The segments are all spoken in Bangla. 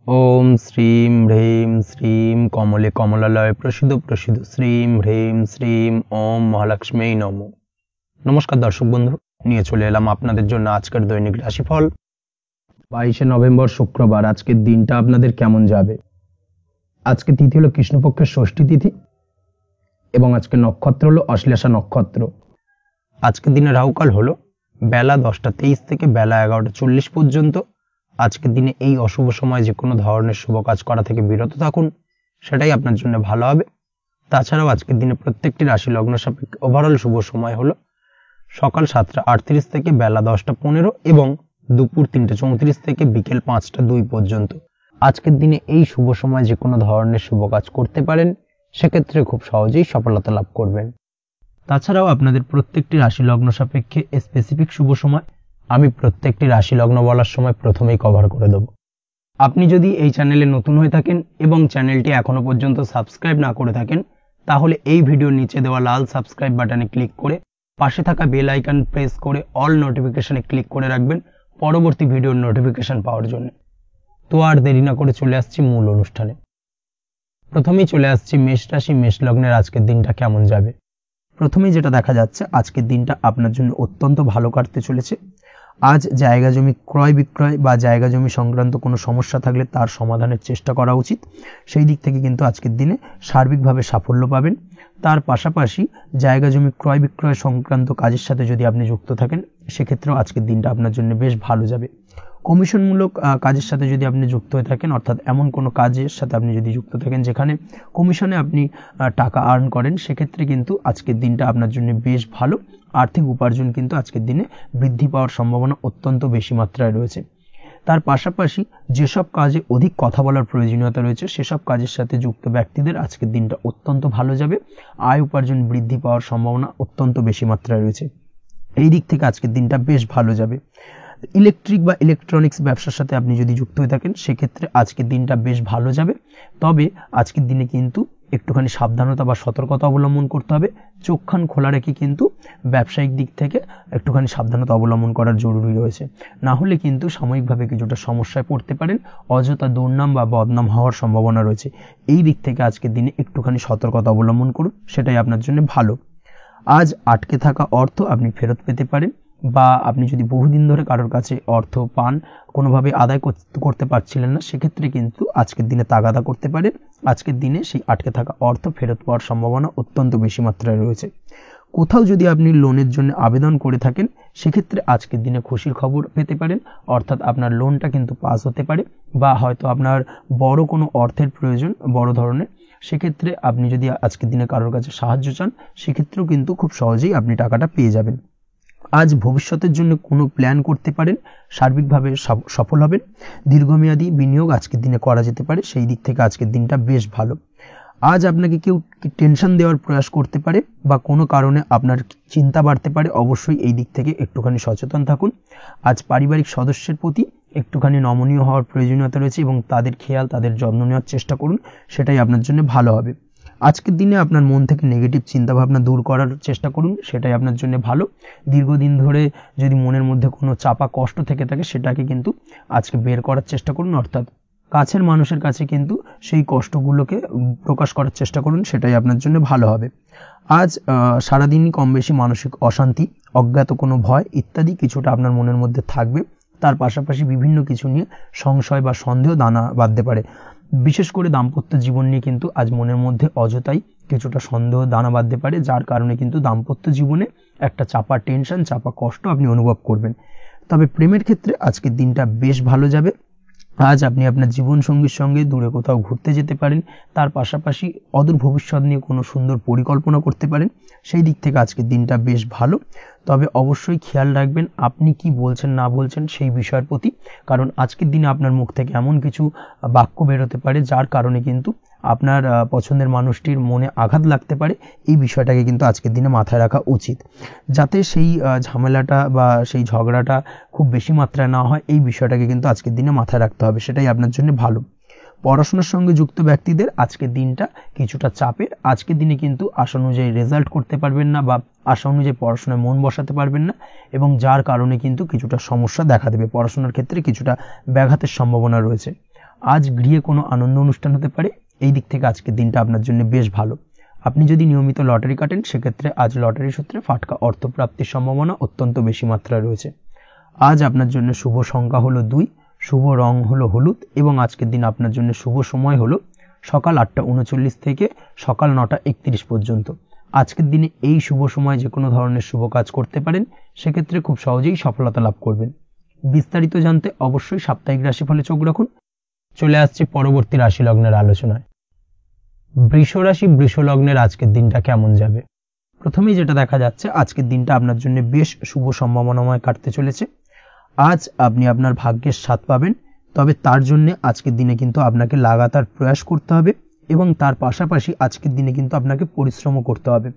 ओम श्रीं ह्रीं श्रीं कमले कमलालय प्रसिद्ध प्रसिद्ध श्रीं ह्रीं श्रीं ओम महालक्ष्मी नमो। नमस्कार दर्शक बंधु, নিয়ে চলে এলাম আপনাদের জন্য আজকের দৈনিক রাশিফল 22 নভেম্বর শুক্রবার। আজকের দিনটা আপনাদের কেমন যাবে? আজকে তিথি হলো কৃষ্ণপক্ষের ষষ্ঠী তিথি এবং আজকে নক্ষত্র হলো অশ্লেষা নক্ষত্র। আজকের দিনে রাহুকাল হলো বেলা 10টা 23 থেকে বেলা 11টা 40 পর্যন্ত। আজকের দিনে এই অশুভ সময় যে কোনো ধরনের শুভ কাজ করা থেকে বিরত থাকুন, সেটাই আপনার জন্য ভালো হবে। তাছাড়াও আজকের দিনে প্রত্যেকটি রাশি লগ্ন সাপেক্ষে ওভারঅল শুভ সময় হলো সকাল 7টা 38 থেকে বেলা 10টা 15 এবং দুপুর 3টা 34 থেকে বিকেল 5টা 2 পর্যন্ত। আজকের দিনে এই শুভ সময় যে কোনো ধরনের শুভ কাজ করতে পারেন, সেক্ষেত্রে খুব সহজেই সফলতা লাভ করবেন। তাছাড়াও আপনাদের প্রত্যেকটি রাশি লগ্ন সাপেক্ষে স্পেসিফিক শুভ সময় আমি প্রত্যেকটি রাশি লগ্ন বলার সময় প্রথমেই কভার করে দেব। আপনি যদি এই চ্যানেলে নতুন হয়ে থাকেন এবং চ্যানেলটি এখনো পর্যন্ত সাবস্ক্রাইব না করে থাকেন, তাহলে এই ভিডিওর নিচে দেওয়া লাল সাবস্ক্রাইব বাটনে ক্লিক করে পাশে থাকা বেল আইকন প্রেস করে অল নোটিফিকেশনে ক্লিক করে রাখবেন পরবর্তী ভিডিওর নোটিফিকেশন পাওয়ার জন্য। তো আর দেরি না করে চলে আসছি মূল অনুষ্ঠানে। প্রথমেই চলে আসছি মেষ রাশি মেষ লগ্নের আজকের দিনটা কেমন যাবে। প্রথমেই যেটা দেখা যাচ্ছে, আজকের দিনটা আপনার জন্য অত্যন্ত ভালো কাটতে চলেছে। আজ জায়গা জমি ক্রয় বিক্রয় বা জায়গা জমি সংক্রান্ত কোনো সমস্যা থাকলে তার সমাধানের চেষ্টা করা উচিত। সেই দিক থেকে কিন্তু আজকের দিনে সার্বিকভাবে সাফল্য পাবেন। তার পাশাপাশি জায়গা জমি ক্রয় বিক্রয় সংক্রান্ত কাজের সাথে যদি আপনি যুক্ত থাকেন, সেক্ষেত্রেও আজকের দিনটা আপনার জন্য বেশ ভালো যাবে। কমিশনমূলক কাজের সাথে যদি আপনি যুক্ত হয়ে থাকেন, অর্থাৎ এমন কোনো কাজের সাথে আপনি যদি যুক্ত থাকেন যেখানে কমিশনে আপনি টাকা আর্ন করেন, সেক্ষেত্রে কিন্তু আজকের দিনটা আপনার জন্য বেশ ভালো। আর্থিক উপার্জন কিন্তু আজকের দিনে বৃদ্ধি পাওয়ার সম্ভাবনা অত্যন্ত বেশি মাত্রায় রয়েছে। তার পাশাপাশি যেসব কাজে অধিক কথা বলার প্রয়োজনীয়তা রয়েছে, সেসব কাজের সাথে যুক্ত ব্যক্তিদের আজকের দিনটা অত্যন্ত ভালো যাবে। আয় উপার্জন বৃদ্ধি পাওয়ার সম্ভাবনা অত্যন্ত বেশি মাত্রায় রয়েছে। এই দিক থেকে আজকের দিনটা বেশ ভালো যাবে। ইলেকট্রিক বা ইলেকট্রনিক্স ব্যবসার সাথে আপনি যদি যুক্ত হয়ে থাকেন, সেক্ষেত্রে আজকের দিনটা বেশ ভালো যাবে। তবে আজকের দিনে কিন্তু একটুখানি সাবধানতা বা সতর্কতা অবলম্বন করতে হবে। চোখ কান খোলা রেখে কিন্তু ব্যবসায়িক দিক থেকে একটুখানি সাবধানতা অবলম্বন করার জরুরি রয়েছে। না হলে কিন্তু সাময়িকভাবে কিছুটা সমস্যায় পড়তে পারেন, অযথা দুর্নাম বা বদনাম হওয়ার সম্ভাবনা রয়েছে। এই দিক থেকে আজকের দিনে একটুখানি সতর্কতা অবলম্বন করুন, সেটাই আপনার জন্য ভালো। আজ আটকে থাকা অর্থ আপনি ফেরত পেতে পারেন, বা আপনি যদি বহুদিন ধরে কারোর কাছে অর্থ পান, কোনোভাবে আদায় করতে পারছিলেন না, সেক্ষেত্রে কিন্তু আজকের দিনে তাগাদা করতে পারেন। আজকের দিনে সেই আটকে থাকা অর্থ ফেরত পাওয়ার সম্ভাবনা অত্যন্ত বেশি মাত্রায় রয়েছে। কোথাও যদি আপনি লোনের জন্য আবেদন করে থাকেন, সেক্ষেত্রে আজকের দিনে খুশির খবর পেতে পারেন, অর্থাৎ আপনার লোনটা কিন্তু পাস হতে পারে, বা হয়তো আপনার বড় কোনো অর্থের প্রয়োজন বড় ধরনের, সেক্ষেত্রে আপনি যদি আজকের দিনে কারোর কাছে সাহায্য চান, সেক্ষেত্রেও কিন্তু খুব সহজেই আপনি টাকাটা পেয়ে যাবেন। আজ ভবিষ্যতের জন্য কোনো প্ল্যান করতে পারেন, সার্বিকভাবে সফল হবেন। দীর্ঘমেয়াদী বিনিয়োগ আজকের দিনে করা যেতে পারে, সেই দিক থেকে আজকের দিনটা বেশ ভালো। আজ আপনাকে কেউ টেনশন দেওয়ার প্রয়াস করতে পারে বা কোনো কারণে আপনার চিন্তা বাড়তে পারে, অবশ্যই এই দিক থেকে একটুখানি সচেতন থাকুন। আজ পারিবারিক সদস্যের প্রতি একটুখানি নমনীয় হওয়ার প্রয়োজনীয়তা রয়েছে এবং তাদের খেয়াল তাদের যত্ন নেওয়ার চেষ্টা করুন, সেটাই আপনার জন্য ভালো হবে। আজকের দিনে আপনার মন থেকে নেগেটিভ চিন্তাভাবনা দূর করার চেষ্টা করুন, সেটাই আপনার জন্য ভালো। দীর্ঘদিন ধরে যদি মনের মধ্যে কোনো চাপা কষ্ট থেকে থাকে, সেটাকে কিন্তু আজকে বের করার চেষ্টা করুন, অর্থাৎ কাছের মানুষের কাছে কিন্তু সেই কষ্টগুলোকে প্রকাশ করার চেষ্টা করুন, সেটাই আপনার জন্য ভালো হবে। আজ সারাদিনই কম বেশি মানসিক অশান্তি, অজ্ঞাত কোনো ভয় ইত্যাদি কিছুটা আপনার মনের মধ্যে থাকবে। তার পাশাপাশি বিভিন্ন কিছু নিয়ে সংশয় বা সন্দেহ দানা বাঁধতে পারে। বিশেষ করে দাম্পত্য জীবন নিয়ে কিন্তু আজ মনের মধ্যে অযথাই কিছুটা সন্দেহ দানা বাঁধতে পারে, যার কারণে কিন্তু দাম্পত্য জীবনে একটা চাপা টেনশন চাপা কষ্ট আপনি অনুভব করবেন। তবে প্রেমের ক্ষেত্রে আজকের দিনটা বেশ ভালো যাবে। আজ আপনি আপনার জীবন সঙ্গীর সঙ্গে দূরে কোথাও ঘুরতে যেতে পারেন, তার পাশাপাশি অদূর ভবিষ্যৎ নিয়ে কোনো সুন্দর পরিকল্পনা করতে পারেন। সেই দিক থেকে আজকের দিনটা বেশ ভালো। তবে অবশ্যই খেয়াল রাখবেন আপনি কি বলছেন না বলছেন সেই বিষয়ের প্রতি, কারণ আজকের দিনে আপনার মুখ থেকে এমন কিছু বাক্য বেরোতে পারে যার কারণে কিন্তু আপনার পছন্দের মানুষটির মনে আঘাত লাগতে পারে। এই বিষয়টাকে কিন্তু আজকের দিনে মাথায় রাখা উচিত, যাতে সেই ঝামেলাটা বা সেই ঝগড়াটা খুব বেশি মাত্রায় না হয়। এই বিষয়টাকে কিন্তু আজকের দিনে মাথায় রাখতে হবে, সেটাই আপনার জন্য ভালো। পড়াশোনার সঙ্গে যুক্ত ব্যক্তিদের আজকের দিনটা কিছুটা চাপের। আজকের দিনে কিন্তু আশা অনুযায়ী রেজাল্ট করতে পারবেন না বা আশা অনুযায়ী পড়াশোনায় মন বসাতে পারবেন না, এবং যার কারণে কিন্তু কিছুটা সমস্যা দেখা দেবে। পড়াশোনার ক্ষেত্রে কিছুটা ব্যাঘাতের সম্ভাবনা রয়েছে। আজ গৃহে কোনো আনন্দ অনুষ্ঠান হতে পারে, এই দিক থেকে আজকের দিনটা আপনার জন্য বেশ ভালো। আপনি যদি নিয়মিত লটারি কাটেন সেক্ষেত্রে আজ লটারি সূত্রে ফাটকা অর্থপ্রাপ্তির সম্ভাবনা অত্যন্ত বেশি মাত্রায় রয়েছে। আজ আপনার জন্য শুভ সংখ্যা হলো 2, শুভ রং হলো হলুদ এবং আজকের দিন আপনার জন্য শুভ সময় হলো সকাল 8:39 থেকে সকাল 9:31 পর্যন্ত। আজকের দিনে এই শুভ সময় যে কোনো ধরনের শুভ কাজ করতে পারেন, সেক্ষেত্রে খুব সহজেই সফলতা লাভ করবেন। বিস্তারিত জানতে অবশ্যই সাপ্তাহিক রাশিফলে চোখ রাখুন। চলে আসছে পরবর্তী রাশি লগ্নের আলোচনায়। বৃষ রাশি বৃষ লগ্নের আজকের দিনটা কেমন যাবে? প্রথমেই যেটা দেখা যাচ্ছে, আজকের দিনটা আপনার জন্য বেশ শুভ সম্ভাবনাময় কাটতে চলেছে। আজ আপনি আপনার ভাগ্যের স্বাদ পাবেন, তবে তার জন্য আজকের দিনে কিন্তু আপনাকে লাগাতার প্রয়াস করতে হবে এবং তার পাশাপাশি আজকের দিনে কিন্তু আপনাকে পরিশ্রমও করতে হবে।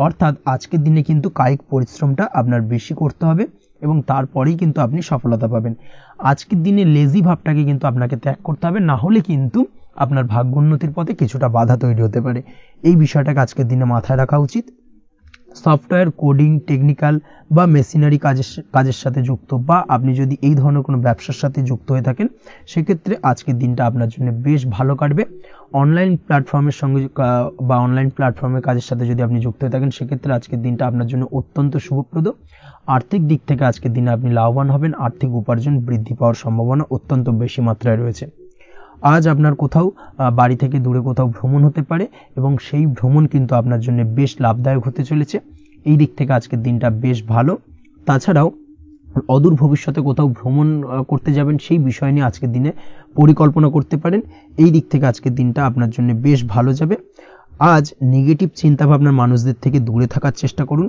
অর্থাৎ আজকের দিনে কিন্তু কায়িক পরিশ্রমটা আপনার বেশি করতে হবে এবং তারপরেই কিন্তু আপনি সফলতা পাবেন। আজকের দিনে লেজি ভাবটাকে কিন্তু আপনাকে ত্যাগ করতে হবে, না হলে কিন্তু আপনার ভাগ্যোন্নতির পথে কিছুটা বাধা তৈরি হতে পারে। এই বিষয়টাকে আজকের দিনে মাথায় রাখা উচিত। সফটওয়্যার, কোডিং, টেকনিক্যাল বা মেশিনারি কাজের সাথে যুক্ত বা আপনি যদি এই ধরনের কোনো ব্যবসার সাথে যুক্ত হয়ে থাকেন, সেক্ষেত্রে আজকের দিনটা আপনার জন্য বেশ ভালো কাটবে। অনলাইন প্ল্যাটফর্মের সঙ্গে বা অনলাইন প্ল্যাটফর্মের কাজের সাথে যদি আপনি যুক্ত হয়ে থাকেন, সেক্ষেত্রে আজকের দিনটা আপনার জন্য অত্যন্ত শুভপ্রদ। আর্থিক দিক থেকে আজকের দিনে আপনি লাভবান হবেন, আর্থিক উপার্জন বৃদ্ধি পাওয়ার সম্ভাবনা অত্যন্ত বেশি মাত্রায় রয়েছে। আজ আপনার কোথাও বাড়ি থেকে দূরে কোথাও ভ্রমণ হতে পারে এবং সেই ভ্রমণ কিন্তু আপনার জন্য বেশ লাভদায়ক হতে চলেছে। এই দিক থেকে আজকের দিনটা বেশ ভালো। তাছাড়াও অদূর ভবিষ্যতে কোথাও ভ্রমণ করতে যাবেন, সেই বিষয় নিয়ে আজকের দিনে পরিকল্পনা করতে পারেন। এই দিক থেকে আজকের দিনটা আপনার জন্য বেশ ভালো যাবে। আজ নেগেটিভ চিন্তাভাবনার মানুষদের থেকে দূরে থাকার চেষ্টা করুন।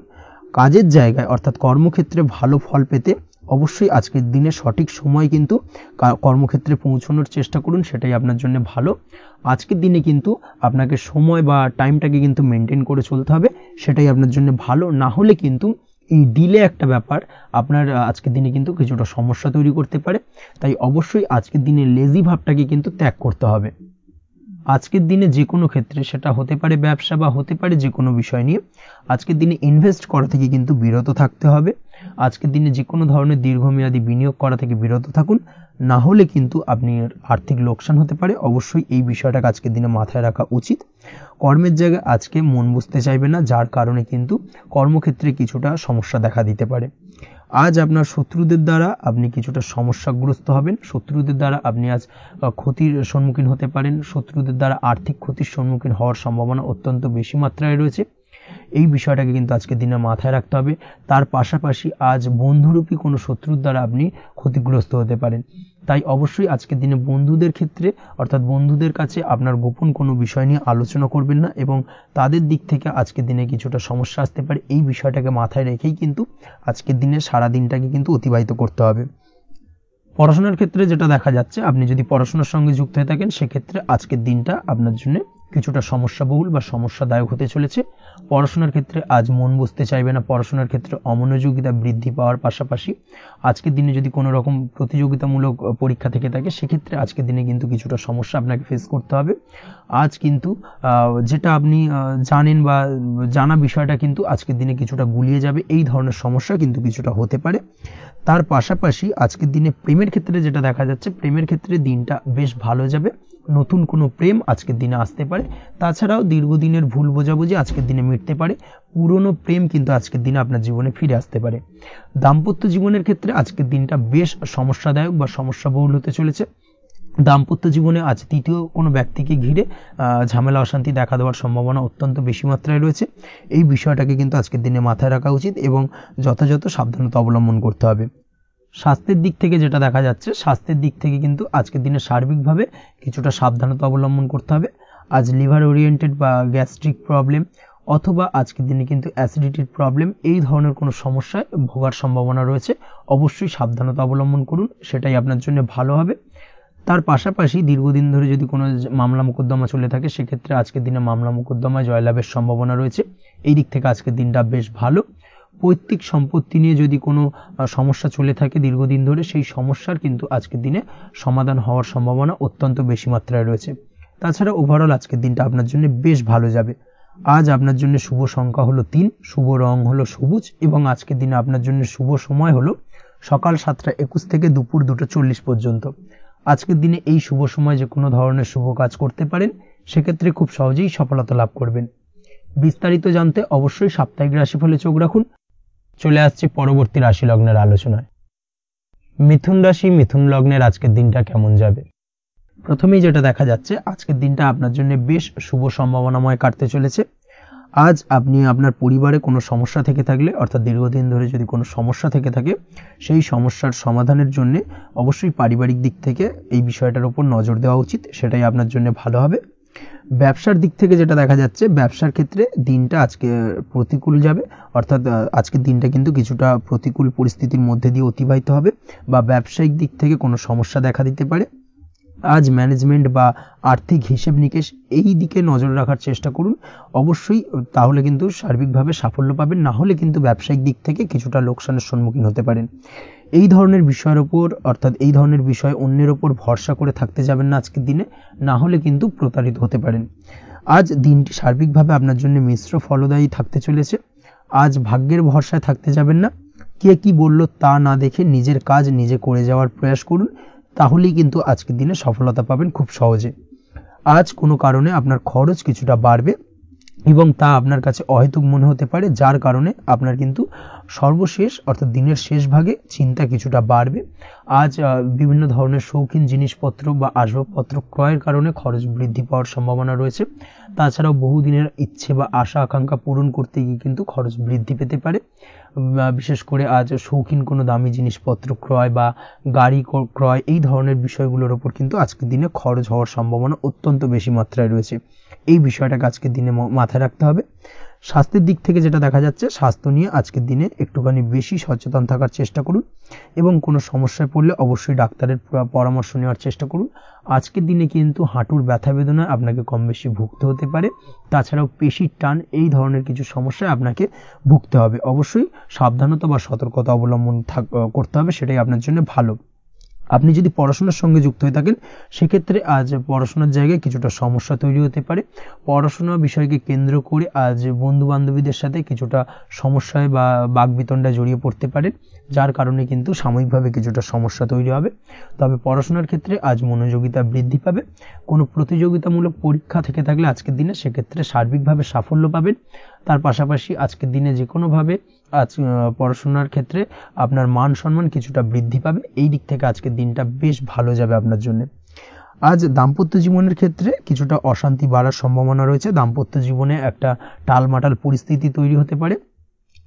কাজের জায়গায় অর্থাৎ কর্মক্ষেত্রে ভালো ফল পেতে অবশ্যই আজকের দিনে সঠিক সময় কিন্তু কর্মক্ষেত্রে পৌঁছানোর চেষ্টা করুন, সেটাই আপনার জন্য ভালো। আজকের দিনে কিন্তু আপনাকে সময় বা টাইমটাকে কিন্তু মেনটেন করে চলতে হবে, সেটাই আপনার জন্য ভালো। না হলে কিন্তু এই ডিলে একটা ব্যাপার আপনার আজকের দিনে কিন্তু কিছুটা সমস্যা তৈরি করতে পারে। তাই অবশ্যই আজকের দিনে লেজি ভাবটাকে কিন্তু ত্যাগ করতে হবে। আজকের দিনে যে কোনো ক্ষেত্রে, সেটা হতে পারে ব্যবসা বা হতে পারে যে কোনো বিষয় নিয়ে, আজকের দিনে ইনভেস্ট করা থেকে কিন্তু বিরত থাকতে হবে। আজকের দিনে যে কোনো ধরনের দীর্ঘমেয়াদী বিনিয়োগ করা থেকে বিরত থাকুন, না হলে কিন্তু আপনি আর্থিক লোকসান হতে পারে। অবশ্যই এই বিষয়টাকে আজকের দিনে মাথায় রাখা উচিত। কর্মের জায়গায় আজকে মন বসতে চাইবে না, যার কারণে কিন্তু কর্মক্ষেত্রে কিছুটা সমস্যা দেখা দিতে পারে। আজ আপনার শত্রুদের দ্বারা আপনি কিছুটা সমস্যাগ্রস্ত হবেন। শত্রুদের দ্বারা আপনি আজ ক্ষতির সম্মুখীন হতে পারেন। শত্রুদের দ্বারা আর্থিক ক্ষতির সম্মুখীন হওয়ার সম্ভাবনা অত্যন্ত বেশি মাত্রায় রয়েছে। এই বিষয়টাকে কিন্তু আজকের দিনে মাথায় রাখতে হবে। তার পাশাপাশি আজ বন্ধুরূপী কোনো শত্রুর দ্বারা আপনি ক্ষতিগ্রস্ত হতে পারেন। তাই অবশ্যই আজকের দিনে বন্ধুদের ক্ষেত্রে অর্থাৎ বন্ধুদের কাছে আপনার গোপন কোনো বিষয় নিয়ে আলোচনা করবেন না এবং তাদের দিক থেকে আজকের দিনে কিছুটা সমস্যা আসতে পারে। এই বিষয়টাকে মাথায় রেখেই কিন্তু আজকের দিনে সারা দিনটাকে কিন্তু অতিবাহিত করতে হবে। পড়াশোনার ক্ষেত্রে যেটা দেখা যাচ্ছে, আপনি যদি পড়াশোনার সঙ্গে যুক্ত হয়ে থাকেন, সেক্ষেত্রে আজকের দিনটা আপনার জন্য কিছুটা সমস্যাবহুল বা সমস্যাদায়ক হতে চলেছে। পড়াশোনার ক্ষেত্রে আজ মন বসতে চাইবে না। পড়াশোনার ক্ষেত্রে অমনোযোগিতা বৃদ্ধি পাওয়ার পাশাপাশি আজকের দিনে যদি কোনো রকম প্রতিযোগিতামূলক পরীক্ষা থেকে থাকে, সেক্ষেত্রে আজকের দিনে কিন্তু কিছুটা সমস্যা আপনাকে ফেস করতে হবে। আজ কিন্তু যেটা আপনি জানেন বা জানা বিষয়টা কিন্তু আজকের দিনে কিছুটা গুলিয়ে যাবে। এই ধরনের সমস্যা কিন্তু কিছুটা হতে পারে। তার পাশাপাশি আজকের দিনে প্রেমের ক্ষেত্রে যেটা দেখা যাচ্ছে, প্রেমের ক্ষেত্রে দিনটা বেশ ভালো যাবে। নতুন কোনো প্রেম আজকের দিনে আসতে পারে। তাছাড়াও দীর্ঘদিনের ভুল বোঝাবুঝি আজকের দিনে মিটতে পারে। পুরনো প্রেম কিন্তু আজকের দিনে আপনার জীবনে ফিরে আসতে পারে। দাম্পত্য জীবনের ক্ষেত্রে আজকের দিনটা বেশ সমস্যাদায়ক বা সমস্যাবহুল হতে চলেছে। দাম্পত্য জীবনে আজ তৃতীয় কোনো ব্যক্তিকে ঘিরে ঝামেলা অশান্তি দেখা দেওয়ার সম্ভাবনা অত্যন্ত বেশি মাত্রায় রয়েছে। এই বিষয়টাকে কিন্তু আজকের দিনে মাথায় রাখা উচিত এবং যথাযথ সাবধানতা অবলম্বন করতে হবে। স্বাস্থ্যের দিক থেকে যেটা দেখা যাচ্ছে, স্বাস্থ্যের দিক থেকে কিন্তু আজকের দিনে সার্বিকভাবে কিছুটা সাবধানতা অবলম্বন করতে হবে। আজ লিভার ওরিয়েন্টেড বা গ্যাস্ট্রিক প্রবলেম অথবা আজকের দিনে কিন্তু অ্যাসিডিটির প্রবলেম, এই ধরনের কোনো সমস্যায় ভোগার সম্ভাবনা রয়েছে। অবশ্যই সাবধানতা অবলম্বন করুন, সেটাই আপনার জন্য ভালো হবে। তার পাশাপাশি দীর্ঘদিন ধরে যদি কোনো মামলা মোকদ্দমা চলে থাকে, সেক্ষেত্রে আজকের দিনে মামলা মোকদ্দমায় জয়লাভের সম্ভাবনা রয়েছে। এই দিক থেকে আজকের দিনটা বেশ ভালো। পৈতৃক সম্পত্তি নিয়ে যদি কোনো সমস্যা চলে থাকে দীর্ঘদিন ধরে, সেই সমস্যার কিন্তু আজকের দিনে সমাধান হওয়ার সম্ভাবনা অত্যন্ত বেশি মাত্রায় রয়েছে। তাছাড়া ওভারঅল আজকের দিনটা আপনার জন্য বেশ ভালো যাবে। আজ আপনার জন্য শুভ সংখ্যা হলো 3, শুভ রং হলো সবুজ এবং আজকের দিনে আপনার জন্য শুভ সময় হলো সকাল 7:21 থেকে দুপুর 2:40 পর্যন্ত। আজকের দিনে এই শুভ সময় যে কোনো ধরনের শুভ কাজ করতে পারেন, সেক্ষেত্রে খুব সহজেই সফলতা লাভ করবেন। বিস্তারিত জানতে অবশ্যই সাপ্তাহিক রাশিফলে চোখ রাখুন। চলে আসছে পরবর্তী রাশি লগ্নের আলোচনায়। মিথুন রাশি, মিথুন লগ্নের আজকের দিনটা কেমন যাবে? প্রথমেই যেটা দেখা যাচ্ছে, আজকের দিনটা আপনার জন্য বেশ শুভ সম্ভাবনাময় কাটতে চলেছে। আজ আপনি আপনার পরিবারে কোনো সমস্যা থেকে থাকলে, অর্থাৎ দীর্ঘদিন ধরে যদি কোনো সমস্যা থেকে থাকে, সেই সমস্যার সমাধানের জন্য অবশ্যই পারিবারিক দিক থেকে এই বিষয়টার উপর নজর দেওয়া উচিত, সেটাই আপনার জন্য ভালো হবে। ব্যবসার দিক থেকে যেটা দেখা যাচ্ছে, ব্যবসার ক্ষেত্রে দিনটা আজকে প্রতিকূল যাবে, অর্থাৎ আজকের দিনটা কিন্তু কিছুটা প্রতিকূল পরিস্থিতির মধ্যে দিয়ে অতিবাহিত হবে, বা ব্যবসায়িক দিক থেকে কোনো সমস্যা দেখা দিতে পারে। আজ ম্যানেজমেন্ট বা আর্থিক হিসেব নিকেশ এই দিকে নজর রাখার চেষ্টা করুন অবশ্যই, তাহলে কিন্তু সার্বিকভাবে সাফল্য পাবেন। না হলে কিন্তু ব্যবসায়িক দিক থেকে কিছুটা লোকসানের সম্মুখীন হতে পারেন। এই ধরনের বিষয়ের ওপর, অর্থাৎ এই ধরনের বিষয় অন্যের ওপর ভরসা করে থাকতে যাবেন না আজকের দিনে, না হলে কিন্তু প্রতারিত হতে পারেন। আজ দিনটি সার্বিকভাবে আপনার জন্য মিশ্র ফলদায়ী থাকতে চলেছে। আজ ভাগ্যের ভরসায় থাকতে যাবেন না। কে কি বলল তা না দেখে নিজের কাজ নিজে করে যাওয়ার প্রয়াস করুন, তাহলেই কিন্তু আজকের দিনে সফলতা পাবেন খুব সহজে। আজ কোনো কারণে আপনার খরচ কিছুটা বাড়বে এবং তা আপনার কাছে অহেতুক মনে হতে পারে, যার কারণে আপনার কিন্তু সর্বশেষ অর্থাৎ দিনের শেষ ভাগে চিন্তা কিছুটা বাড়বে। আজ বিভিন্ন ধরনের শৌখিন জিনিসপত্র বা আসবাবপত্র ক্রয়ের কারণে খরচ বৃদ্ধি পাওয়ার সম্ভাবনা রয়েছে। তাছাড়াও বহুদিনের ইচ্ছে বা আশা আকাঙ্ক্ষা পূরণ করতে গিয়ে কিন্তু খরচ বৃদ্ধি পেতে পারে। বিশেষ করে আজ শৌখিন কোনো দামি জিনিসপত্র ক্রয় বা গাড়ি ক্রয় এই ধরনের বিষয়গুলোর ওপর কিন্তু আজকের দিনে খরচ হওয়ার সম্ভাবনা অত্যন্ত বেশি মাত্রায় রয়েছে। এই বিষয়টাকে আজকের দিনে মাথায় রাখতে হবে। স্বাস্থ্যের দিক থেকে যেটা দেখা যাচ্ছে, স্বাস্থ্য নিয়ে আজকের দিনে একটুখানি বেশি সচেতন থাকার চেষ্টা করুন এবং কোনো সমস্যায় পড়লে অবশ্যই ডাক্তারের পরামর্শ নেওয়ার চেষ্টা করুন। আজকের দিনে কিন্তু হাঁটুর ব্যথা বেদনায় আপনাকে কম বেশি ভুগতে হতে পারে। তাছাড়াও পেশির টান এই ধরনের কিছু সমস্যায় আপনাকে ভুগতে হবে। অবশ্যই সাবধানতা বা সতর্কতা অবলম্বন করতে হবে, সেটাই আপনার জন্য ভালো। আপনি যদি পড়াশোনার সঙ্গে যুক্ত হয়ে থাকেন, সেক্ষেত্রে আজ পড়াশোনার জায়গায় কিছুটা সমস্যা তৈরি হতে পারে। পড়াশোনা বিষয়কে কেন্দ্র করে আজ বন্ধু বান্ধবীদের সাথে কিছুটা সমস্যায় বা বাকবিতণ্ডায় জড়িয়ে পড়তে পারেন, যার কারণে কিন্তু সাময়িকভাবে কিছুটা সমস্যা তৈরি হবে। তবে পড়াশোনার ক্ষেত্রে আজ মনোযোগিতা বৃদ্ধি পাবে। কোনো প্রতিযোগিতামূলক পরীক্ষা থেকে থাকলে আজকের দিনে সেক্ষেত্রে সার্বিকভাবে সাফল্য পাবেন। তার পাশাপাশি আজকের দিনে যে কোনোভাবে আজ পড়াশোনার ক্ষেত্রে আপনার মান সম্মান কিছুটা বৃদ্ধি পাবে। এই দিক থেকে আজকের দিনটা বেশ ভালো যাবে আপনার জন্য। আজ দাম্পত্য জীবনের ক্ষেত্রে কিছুটা অশান্তি বাড়ার সম্ভাবনা রয়েছে। দাম্পত্য জীবনে একটা টালমাটাল পরিস্থিতি তৈরি হতে পারে।